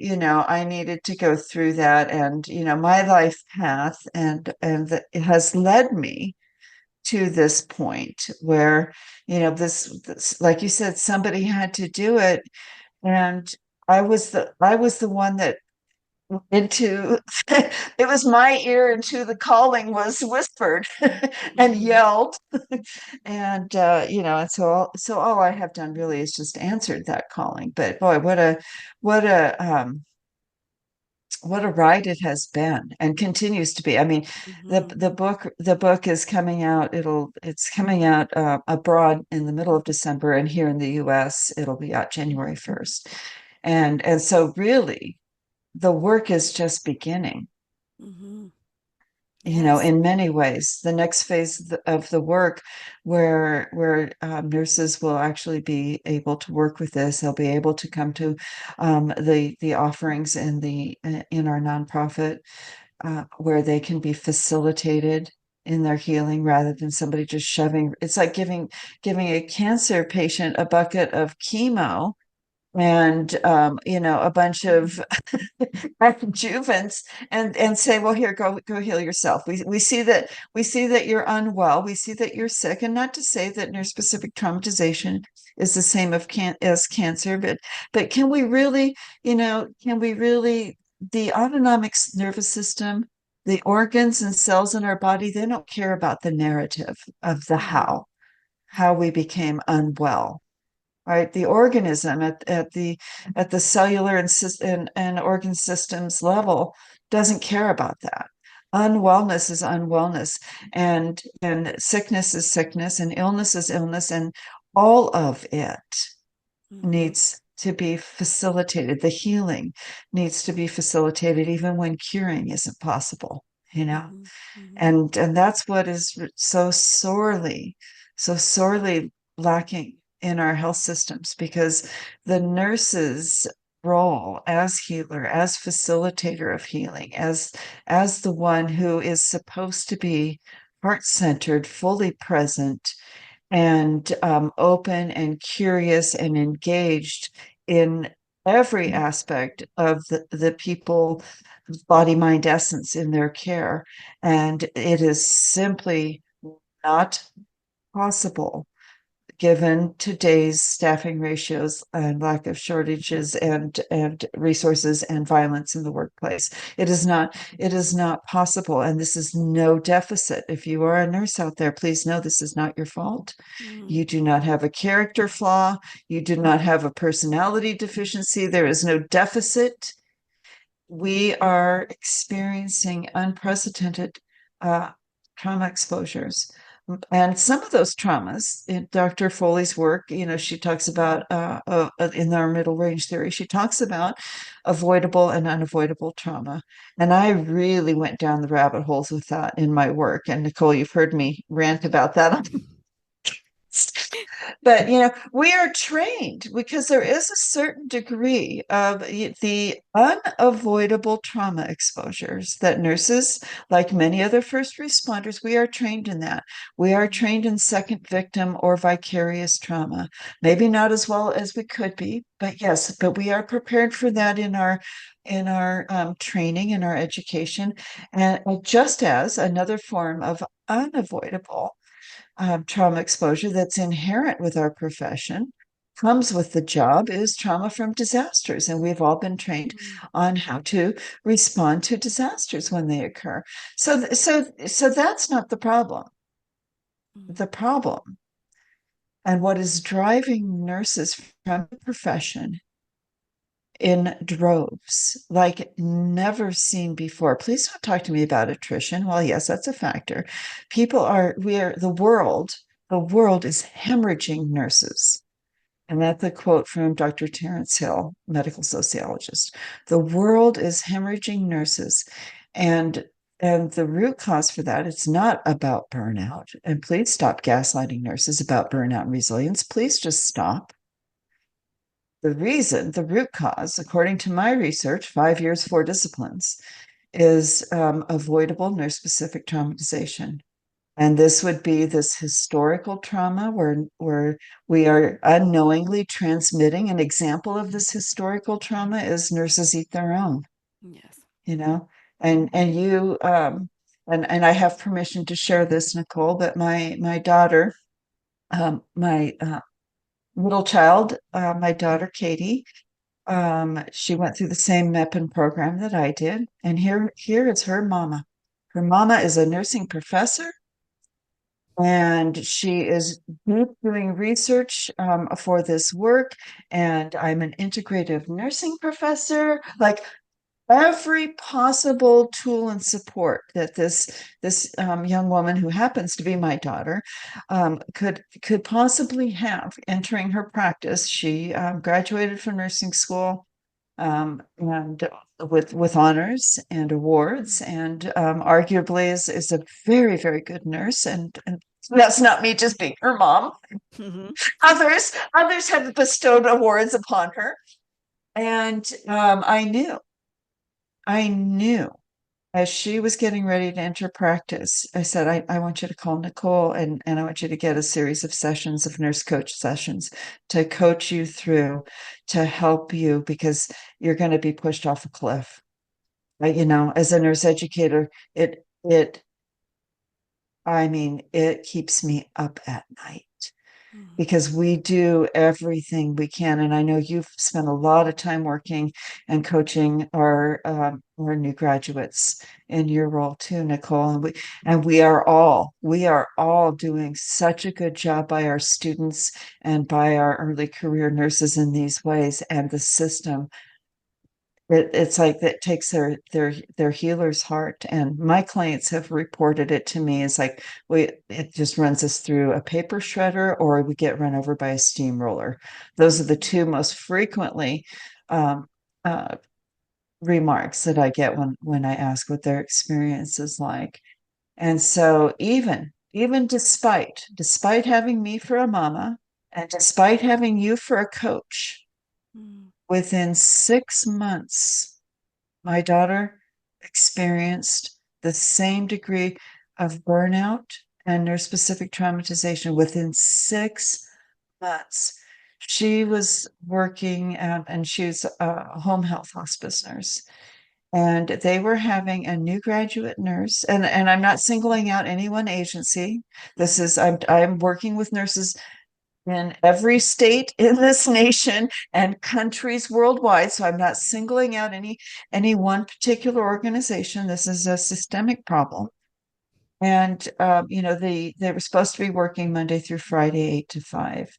I needed to go through that, and my life path, and that it has led me to this point where, this, like you said, somebody had to do it, and I was the one that into it was my ear into the calling was whispered and Hmm. yelled. And and so all I have done really is just answered that calling. But boy, what a what a ride it has been and continues to be. I mean, the Hmm. the book is coming out. It's coming out abroad in the middle of December, and here in the US it'll be out January 1st. And so really the work is just beginning, Hmm. Yes. in many ways. The next phase of the work, where nurses will actually be able to work with this. They'll be able to come to the offerings in our nonprofit, where they can be facilitated in their healing rather than somebody just shoving. It's like giving a cancer patient a bucket of chemo and a bunch of adjuvants, and say, well, here, go heal yourself. We see that you're unwell, we see that you're sick, and not to say that neurospecific traumatization is the same as cancer, but can we really the autonomic nervous system, the organs and cells in our body, they don't care about the narrative of the Hmm. how we became unwell, right? The organism at the cellular and organ systems level doesn't care about that. Unwellness is unwellness, and sickness is sickness, and illness is illness, and all of it Hmm. needs to be facilitated. The healing needs to be facilitated even when curing isn't possible, you know Hmm. Hmm. and that's what is so sorely lacking in our health systems, because the nurse's role as healer, as facilitator of healing, as the one who is supposed to be heart-centered, fully present, and open and curious and engaged in every aspect of the people body mind essence in their care. And it is simply not possible, given today's staffing ratios and lack of shortages and resources and violence in the workplace. It is not possible, and this is no deficit. If you are a nurse out there, please know this is not your fault. Hmm. You do not have a character flaw. You do not have a personality deficiency. There is no deficit. We are experiencing unprecedented uh, trauma exposures. And some of those traumas in Dr. Foley's work, she talks about in our middle range theory, she talks about avoidable and unavoidable trauma. And I really went down the rabbit holes with that in my work. And Nicole, you've heard me rant about that. But we are trained, because there is a certain degree of the unavoidable trauma exposures that nurses, like many other first responders, we are trained in that. We are Hmm. trained in second victim or vicarious trauma. Maybe not as well as we could be, but yes, but we are prepared for that in our training, in our education, and just as another form of unavoidable trauma exposure that's inherent with our profession, comes with the job, is trauma from disasters. And we've all been trained on how to respond to disasters when they occur. So that's not the problem. Hmm. The problem, and what is driving nurses from the profession in droves like never seen before. Please don't talk to me about attrition. Well, yes, that's a factor. We are, the world is hemorrhaging nurses. And that's a quote from Dr. Terrance Hill, medical sociologist. The world is hemorrhaging nurses. And and the root cause for that, it's not about burnout. And please stop gaslighting nurses about burnout and resilience. Please just stop. The root cause, according to my research, 5 years, 4 disciplines, is avoidable nurse specific traumatization. And this would be this historical trauma where we are unknowingly transmitting. An example of this historical trauma is nurses eat their own, Yes. you know, and you and I have permission to share this, Nicole, but my daughter, my middle child, my daughter Katie, she went through the same MEPIN program that I did, and here is her mama. Her mama is a nursing professor, and she is deep doing research for this work. And I'm an integrative nursing professor. Like every possible tool and support that this young woman who happens to be my daughter could possibly have entering her practice. She graduated from nursing school and with honors and awards, and arguably is a very, very good nurse. And that's not me just being her mom. Mhm. Others have bestowed awards upon her. And I knew as she was getting ready to enter practice, I said, I want you to call Nicole, and I want you to get a series of sessions of nurse coach sessions to coach you through, to help you, because you're going to be pushed off a cliff. As a nurse educator, I mean, it keeps me up at night Mhm. because we do everything we can. And I know you've spent a lot of time working and coaching our new graduates in your role too, Nicole. And we are all doing such a good job by our students and by our early career nurses in these ways. And the system, it's like that takes their healer's heart. And my clients have reported it to me as like it just runs us through a paper shredder, or we get run over by a steamroller. Those are the two most frequently um, uh, remarks that I get when I ask what their experience is like. And so even despite having me for a mama, and despite having you for a coach, Mhm. within 6 months my daughter experienced the same degree of burnout and nurse-specific traumatization within 6 months. She was working, and she's a home health hospice nurse, and they were having a new graduate nurse. And I'm not singling out any one agency. This Mhm. is I'm working with nurses in every state in this nation and countries worldwide. So I'm not singling out any one particular organization. This is a systemic problem. And they were supposed to be working Monday through Friday, 8 to 5.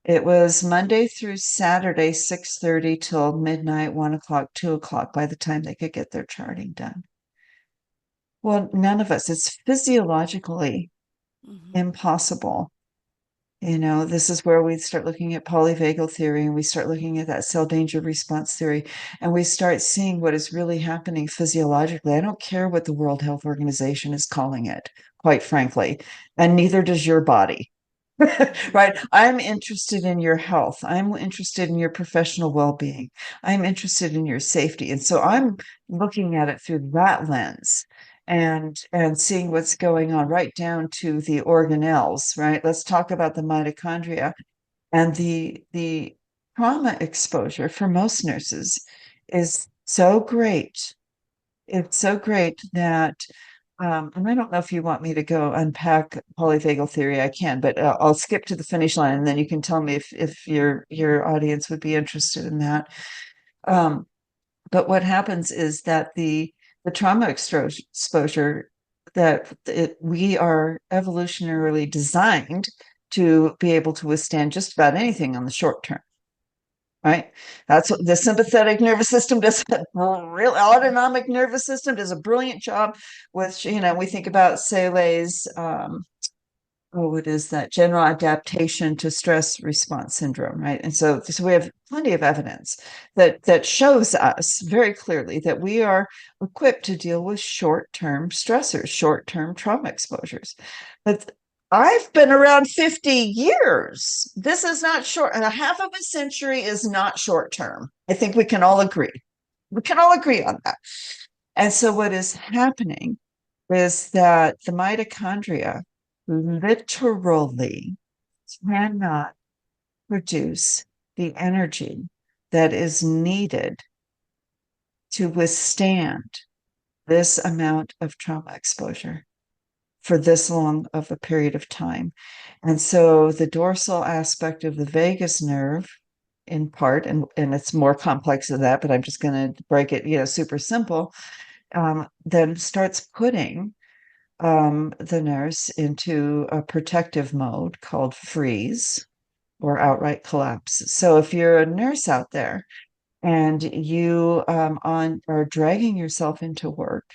It was Monday through Saturday, 6:30 till midnight, 1 o'clock, 2 o'clock by the time they could get their charting done. Well, none of us, it's physiologically Mhm. impossible. This is where we start looking at polyvagal theory, and we start looking at that cell danger response theory, and we start seeing what is really happening physiologically. I don't care what the World Health Organization is calling it, quite frankly, and neither does your body. Mhm. Right? I'm interested in your health. I'm interested in your professional well-being. I'm interested in your safety. And so I'm looking at it through that lens and seeing what's going on right down to the organelles, right? Let's talk about the mitochondria and the trauma exposure for most nurses is so great. It's so great that and I don't know if you want me to go unpack polyvagal theory. I can, but I'll skip to the finish line, and then you can tell me if your audience would be interested in that. Um, but what happens is that the trauma exposure we are evolutionarily designed to be able to withstand just about anything on the short term, right? That's what the sympathetic nervous system does. Real autonomic nervous system does a brilliant job with, we think about Sele's oh, it is that general adaptation to stress response syndrome, right? And so we have plenty of evidence that shows us very clearly that we are equipped to deal with short-term stressors, short-term trauma exposures. But I've been around 50 years. This is not short, and a half of a century is not short term. I think we can all agree. We can all agree on that. And so what is happening is that the mitochondria literally cannot produce the energy that is needed to withstand this amount of trauma exposure for this long of a period of time. And so the dorsal aspect of the vagus nerve, in part, and it's more complex than that, but I'm just going to break it, super simple, then starts putting the nurse into a protective mode called freeze or outright collapse. So if you're a nurse out there and you are dragging yourself into work,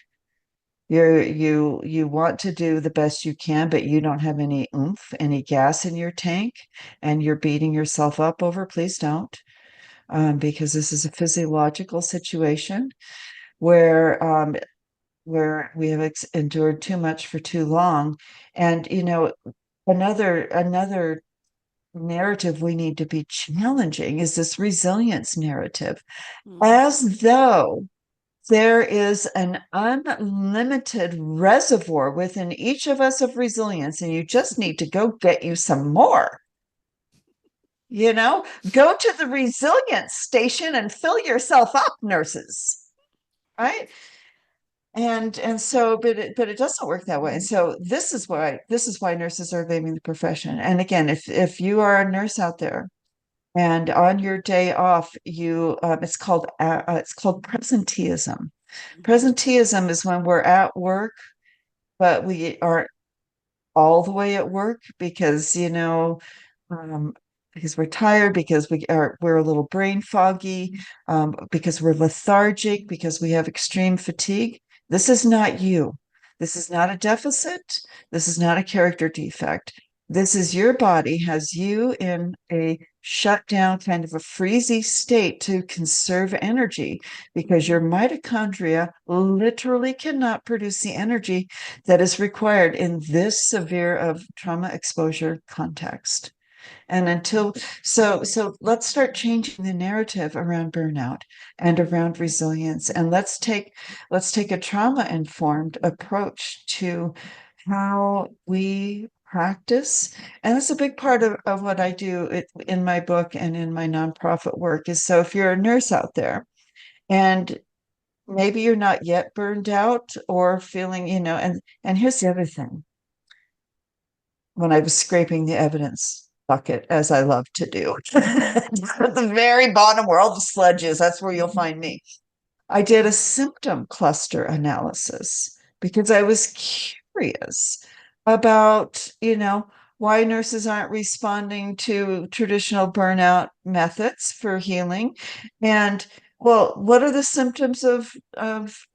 you want to do the best you can, but you don't have any oomph, any gas in your tank, and you're beating yourself up over, please don't, because this is a physiological situation where where we have endured too much for too long. And another narrative we need to be challenging is this resilience narrative, Mm. as though there is an unlimited reservoir within each of us of resilience, and you just need to go get you some more. Go to the resilience station and fill yourself up, nurses. Right? And so, but it doesn't work that way. And so this is why nurses are leaving the profession. And again, if you are a nurse out there and on your day off, it's called presenteeism. Mhm. Presenteeism is when we're at work, but we aren't all the way at work because, um, because we're tired, because we're a little brain foggy, because we're lethargic, because we have extreme fatigue. This is not you. This is not a deficit. This is not a character defect. This is your body has you in a shut down kind of a freezy state to conserve energy because your Mhm. mitochondria literally cannot produce the energy that is required in this severe of trauma exposure context. And so let's start changing the narrative around burnout and around resilience. And let's take a trauma informed approach to how we practice. And that's a big part of what I do in my book and in my nonprofit work is, so if you're a nurse out there and maybe you're not yet burned out or feeling, and here's the other thing. When I was scraping the evidence bucket, as I love to do, at the very bottom where all the sludge is, that's where you'll find me. I did a symptom cluster analysis because I was curious about, why nurses aren't responding to traditional burnout methods for healing. And well, what are the symptoms of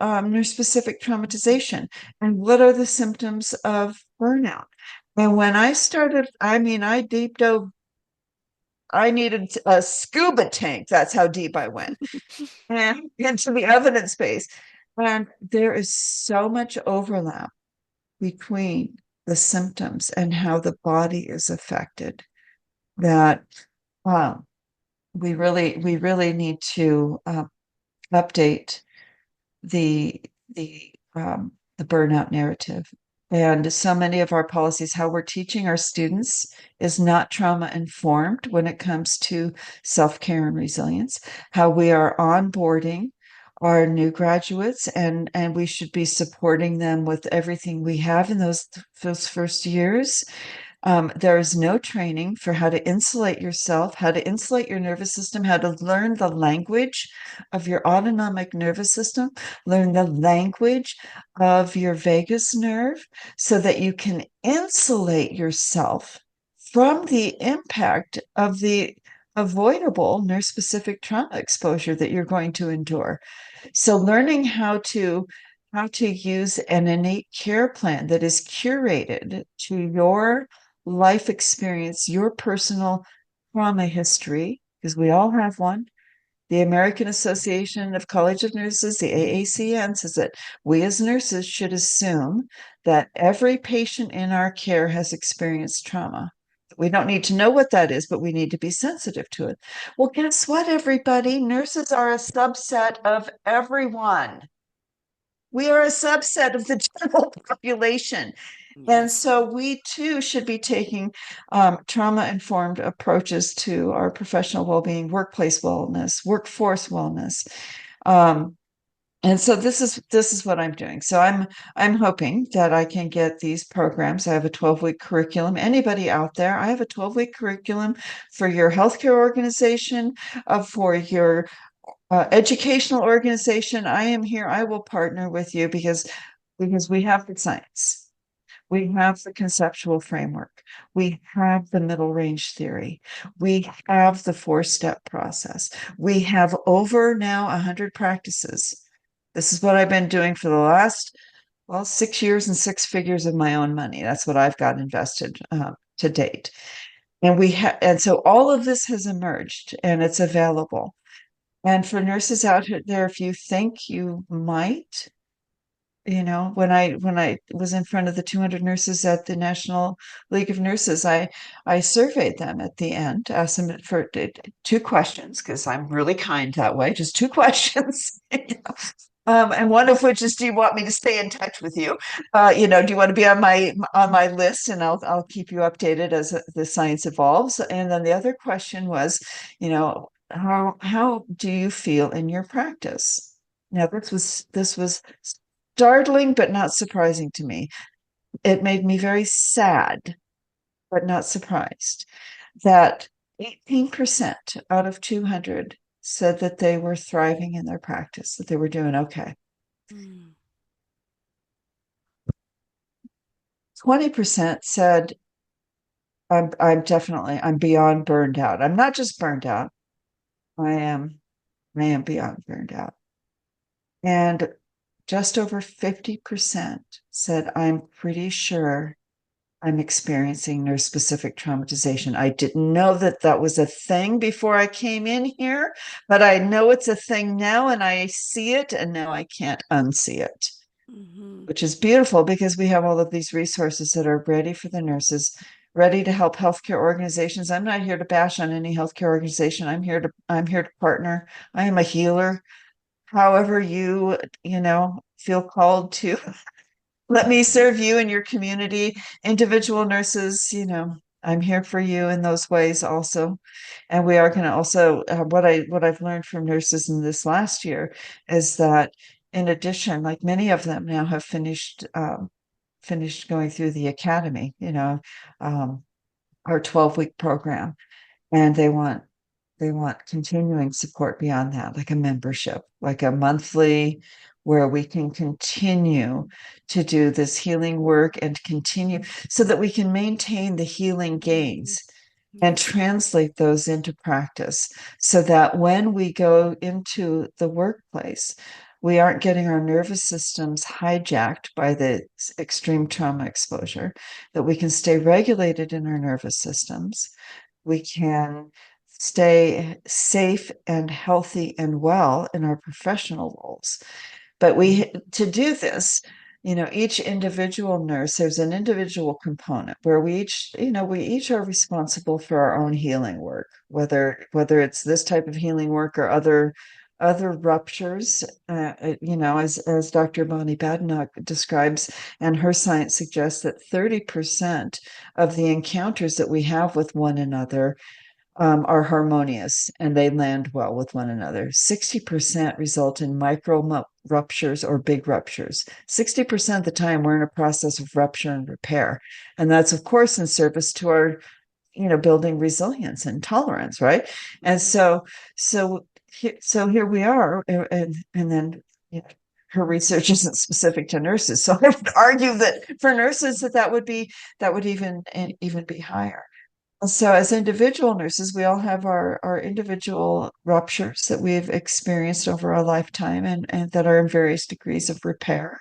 nurse-specific traumatization? And what are the symptoms of burnout? And when I started, I mean, I deep dove, I needed a scuba tank. That's how deep I went and into the evidence base. And there is so much overlap between the symptoms and how the body is affected that um, we really need to update the the burnout narrative. And so many of our policies, how we're teaching our students, is not trauma informed when it comes to self-care and resilience. How we are onboarding our new graduates, and we should be supporting them with everything we have in those first years. There is no training for how to insulate yourself, how to insulate your nervous system, how to learn the language of your autonomic nervous system, learn the language of your vagus nerve so that you can insulate yourself from the impact of the avoidable nurse specific trauma exposure that you're going to endure. So learning how to use an innate care plan that is curated to your life experience, your personal trauma history, because we all have one. The American Association of College of Nurses, the AACN, says that we as nurses should assume that every patient in our care has experienced trauma. We don't need to know what that is, but we need to be sensitive to it. Well, guess what, everybody? Nurses are a subset of everyone. We are a subset of the general population. And Yes. so we too should be taking trauma informed approaches to our professional well being, workplace wellness, workforce wellness. Um, and so this is what I'm doing. So I'm hoping that I can get these programs. I have a 12-week curriculum. Anybody out there, I have a 12-week curriculum for your healthcare organization, for your educational organization. I am here. I will partner with you because we have the science. We have the conceptual framework. We have the middle range theory. We have the four-step process. We have over now 100 practices. This is what I've been doing for the last, well, 6 years and six figures of my own money. That's what I've got invested to date. And so all of this has emerged and it's available. And for nurses out there, if you think you might, when I was in front of the 200 nurses at the National League of Nurses, I surveyed them at the end, asked them for two questions because I'm really kind that way, just two questions. And one of which is, do you want me to stay in touch with you? Do you want to be on my list, and I'll keep you updated as the science evolves. And then the other question was, how do you feel in your practice? Now this was startling but not surprising to me. It made me very sad but not surprised that 18% out of 200 said that they were thriving in their practice, that they were doing okay. Mm. 20% said, I'm beyond burned out. I'm not just burned out. I am beyond burned out. And just over 50% said, I'm pretty sure I'm experiencing nurse-specific traumatization. I didn't know that that was a thing before I came in here, but I know it's a thing now, and I see it, and now I can't unsee it, Mm-hmm. which is beautiful because we have all of these resources that are ready for the nurses, ready to help healthcare organizations. I'm not here to bash on any healthcare organization. I'm here to partner. I am a healer. However you feel called to let me serve you and your community. Individual nurses, I'm here for you in those ways also. And we are going to also, what I've learned from nurses in this last year is that in addition, like many of them now have finished going through the academy, um, our 12-week program, and they want continuing support beyond that, like a membership, like a monthly, where we can continue to do this healing work and continue so that we can maintain the healing gains and Yes. translate those into practice so that when we go into the workplace, we aren't getting our nervous systems hijacked by the extreme trauma exposure, that we can stay regulated in our nervous systems. We can stay safe and healthy and well in our professional roles. But to do this, each individual nurse, there's an individual component where we each are responsible for our own healing work, whether it's this type of healing work or other ruptures, as Dr. Bonnie Badenoch describes, and her science suggests that 30% of the encounters that we have with one another are harmonious and they land well with one another. 60% result in micro ruptures or big ruptures. 60% of the time, we're in a process of rupture and repair. And that's, of course, in service to our, building resilience and tolerance, right? And Mm-hmm. so here we are. And then, her research isn't specific to nurses. So I would argue that for nurses that would even be higher. So, as individual nurses, we all have our individual ruptures that we've experienced over our lifetime and that are in various degrees of repair.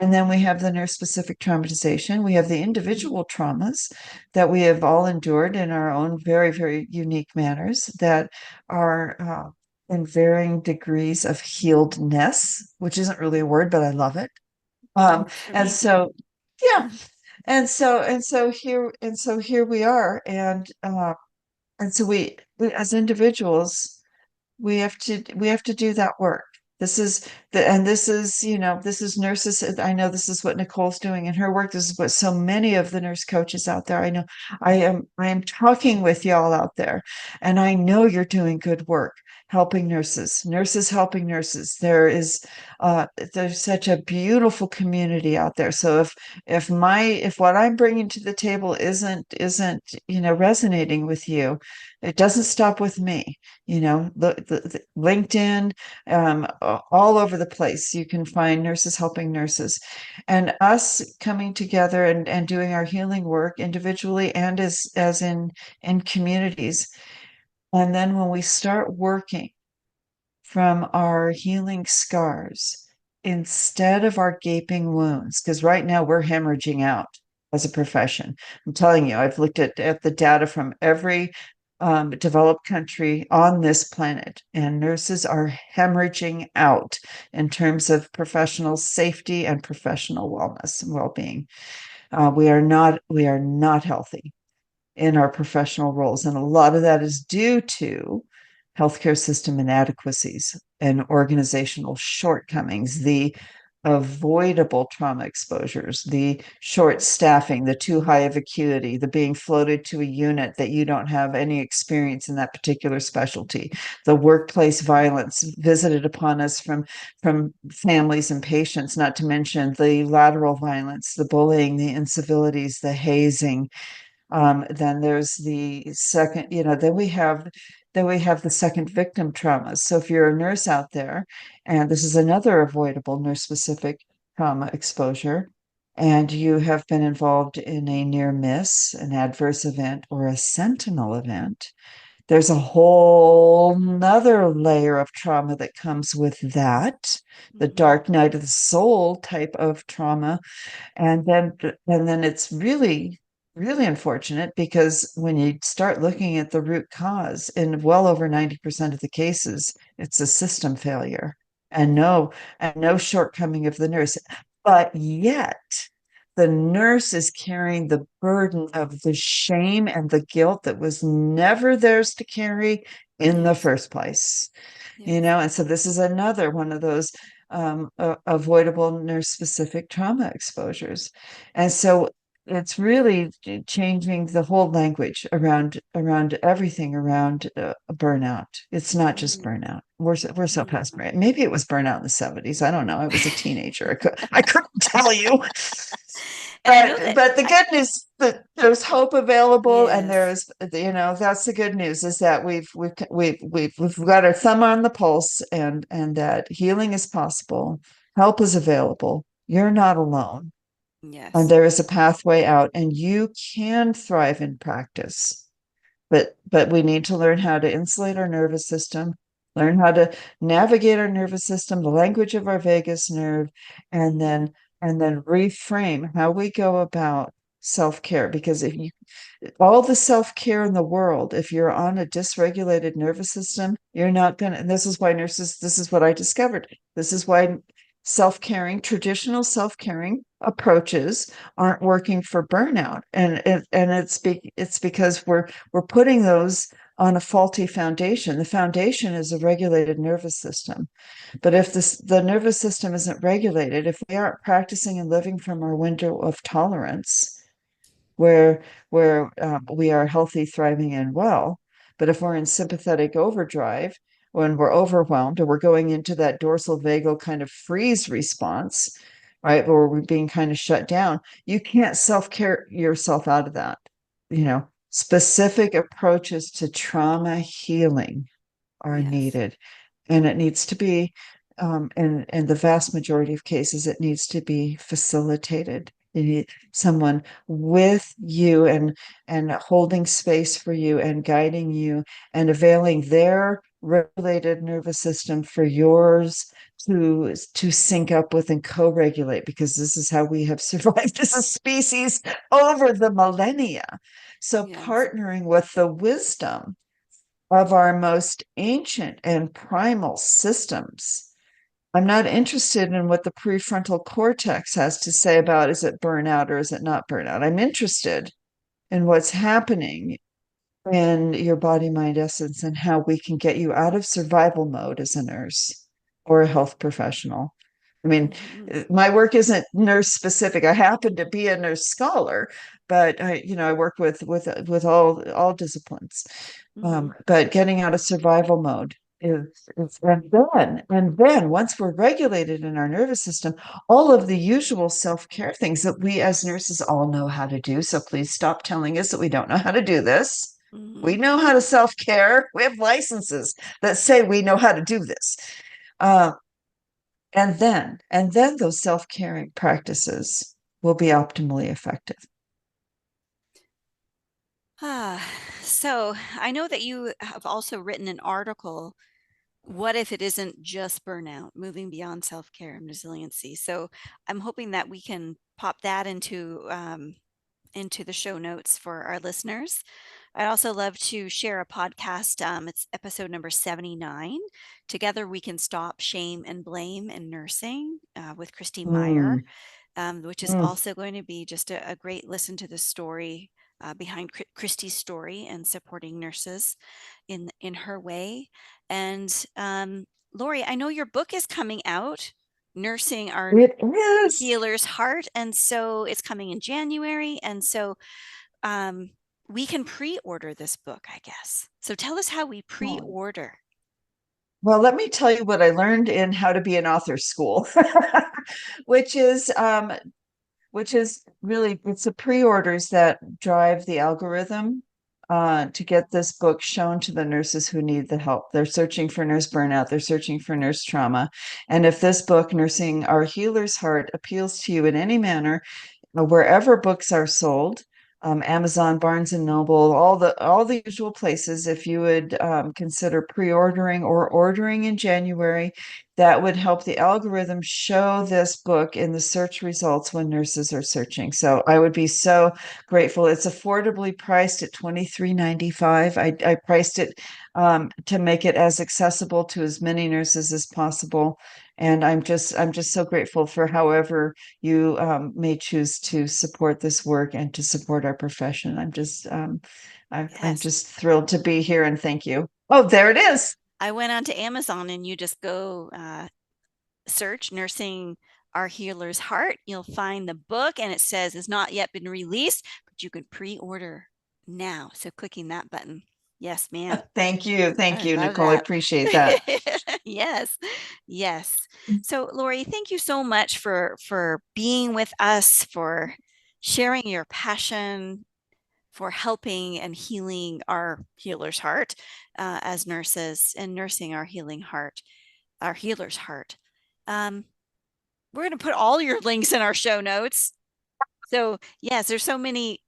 And then we have the nurse specific traumatization. We have the individual traumas that we have all endured in our own very, very unique manners that are in varying degrees of healedness, which isn't really a word, but I love it. For And me too. so, yeah. And so here we are. And so we as individuals, we have to do that work. This is this is, this is nurses. I know this is what Nicole's doing in her work. This is what so many of the nurse coaches out there. I know I am talking with y'all out there, and I know you're doing good work helping nurses helping nurses. There's such a beautiful community out there. So if what I'm bringing to the table isn't resonating with you, it doesn't stop with me. The LinkedIn, all over the place. You can find nurses helping nurses, and us coming together and doing our healing work individually and as in communities. And then when we start working from our healing scars instead of our gaping wounds, because right now we're hemorrhaging out as a profession. I'm telling you, I've looked at the data from every developed country on this planet, and nurses are hemorrhaging out in terms of professional safety and professional wellness and well-being. We are not healthy in our professional roles. And a lot of that is due to healthcare system inadequacies and organizational shortcomings, the avoidable trauma exposures, the short staffing, the too high of acuity, the being floated to a unit that you don't have any experience in that particular specialty, the workplace violence visited upon us from families and patients, not to mention the lateral violence, the bullying, the incivilities, the hazing. Then there's the second, then we have the second victim traumas. So if you're a nurse out there, and this is another avoidable nurse specific trauma exposure, and you have been involved in a near miss, an adverse event, or a sentinel event, there's a whole nother layer of trauma that comes with that, the Mhm. dark night of the soul type of trauma. And then it's really, really unfortunate, because when you start looking at the root cause, in well over 90% of the cases, it's a system failure and no shortcoming of the nurse. But yet the nurse is carrying the burden of the shame and the guilt that was never theirs to carry in the Yes. first place. Yes. And so this is another one of those avoidable nurse specific trauma exposures. And so it's really changing the whole language around everything around burnout. It's not just Mhm. burnout. We're so Mhm. past burnout. Maybe it was burnout in the 70s. I don't know. I was a teenager. I couldn't tell you. And I know But the I good news that there's hope available, and yes. that's the good news, is that we've got our thumb on the pulse, and that healing is possible, help is available. You're not alone, and Yes. there is a pathway out, and you can thrive in practice. But we need to learn how to insulate our nervous system, learn how to navigate our nervous system, the language of our vagus nerve, and Mhm. then reframe how we go about self-care. Because if you all the self-care in the world, if you're on a dysregulated nervous system, you're not gonna, and this is why nurses, this is what I discovered. This is why traditional self-caring approaches aren't working for burnout. And it's because we're putting those on a faulty foundation. The foundation is a regulated nervous system. But if the nervous system isn't regulated, if we aren't practicing and living from our window of tolerance, where we are healthy, thriving, and well. But if we're in sympathetic overdrive, when we're overwhelmed, or we're going into that dorsal vagal kind of freeze response, right, or we're being kind of shut down, you can't self-care yourself out of that. Specific approaches to trauma healing are Yes. needed, and it needs to be, in the vast majority of cases, it needs to be facilitated. You need someone with you, and holding space for you and guiding you and availing their regulated nervous system for yours to sync up with and co-regulate, because this is how we have survived as a species over the millennia. So Yes. partnering with the wisdom of our most ancient and primal systems. I'm not interested in what the prefrontal cortex has to say about, is it burnout or is it not burnout? I'm interested in what's happening in your body, mind, essence, and how we can get you out of survival mode as a nurse or a health professional. I mean, Mm-hmm. my work isn't nurse specific. I happen to be a nurse scholar, but I work with all disciplines. Mm-hmm. But getting out of survival mode is and then once we're regulated in our nervous system, all of the usual self-care things that we as nurses all know how to do. So please stop telling us that we don't know how to do this. Mm-hmm. We know how to self-care. We have licenses that say we know how to do this. Uh, and then those self-caring practices will be optimally effective. So I know that you have also written an article. What if it isn't just burnout, moving beyond self-care and resiliency? So I'm hoping that we can pop that into the show notes for our listeners. I'd also love to share a podcast. It's episode number 79. Together We Can Stop Shame and Blame in Nursing with Christy Meyer, Mm, which is mm. also going to be just a great listen to the story behind Christy's story and supporting nurses in her way. And Lorre, I know your book is coming out, Nursing Our It is. Healer's Heart, and so it's coming in January, and so um, we can pre-order this book, I guess. So tell us how we pre-order. Well, let me tell you what I learned in How to Be an Author School, which is really, it's the pre-orders that drive the algorithm to get this book shown to the nurses who need the help. They're searching for nurse burnout, they're searching for nurse trauma. And if this book, Nursing Our Healer's Heart, appeals to you in any manner, wherever books are sold, Amazon, Barnes and Noble, all the usual places. If you would consider pre-ordering or ordering in January, that would help the algorithm show this book in the search results when nurses are searching. So I would be so grateful. It's affordably priced at $23.95. I priced it to make it as accessible to as many nurses as possible. And I'm just so grateful for however you may choose to support this work and to support our profession. I'm Yes. just thrilled to be here, and thank you. Oh, there it is. I went onto Amazon and you just go search Nursing Our Healer's Heart. You'll find the book and it says it's not yet been released, but you can pre-order now. So clicking that button. Yes, ma'am. Thank I you, love Nicole. I that. appreciate that. Yes. Yes. So Lorre, thank you so much for being with us, for sharing your passion, for helping and healing our healer's heart as nurses and nursing our healing heart, our healer's heart. Um, we're going to put all your links in our show notes. So yes, there's so many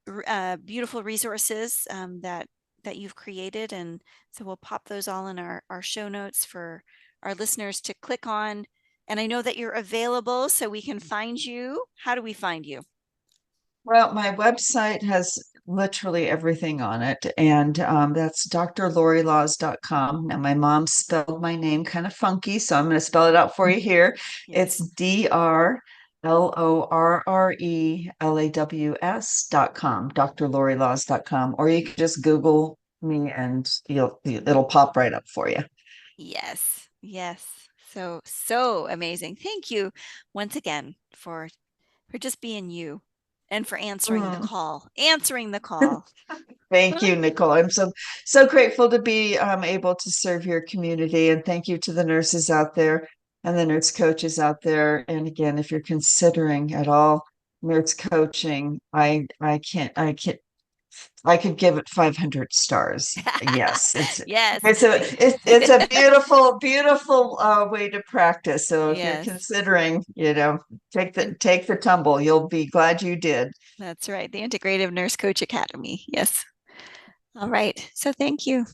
beautiful resources that you've created, and so we'll pop those all in our show notes for our listeners to click on. And I know that you're available, so we can find you. How do we find you? Well, my website has literally everything on it, and that's drlorrelaws.com. Now, my mom spelled my name kind of funky, so I'm going to spell it out for you here. It's Yes. DRLORRELAWS.com, drlorrelaws.com, or you can just Google me and it'll pop right up for you. Yes. Yes. So amazing. Thank you once again for just being you and for answering the Mm. call. Answering the call. Thank you, Nicole. I'm so grateful to be able to serve your community, and thank you to the nurses out there and the nurse coaches out there. And again, if you're considering at all nurse coaching, I could give it 500 stars. Yes, it's Yes. it's a it's a beautiful way to practice. So if you're Yes. considering, And take the tumble. You'll be glad you did. that's right. The Integrative Nurse Coach Academy. Yes. All right. So thank you.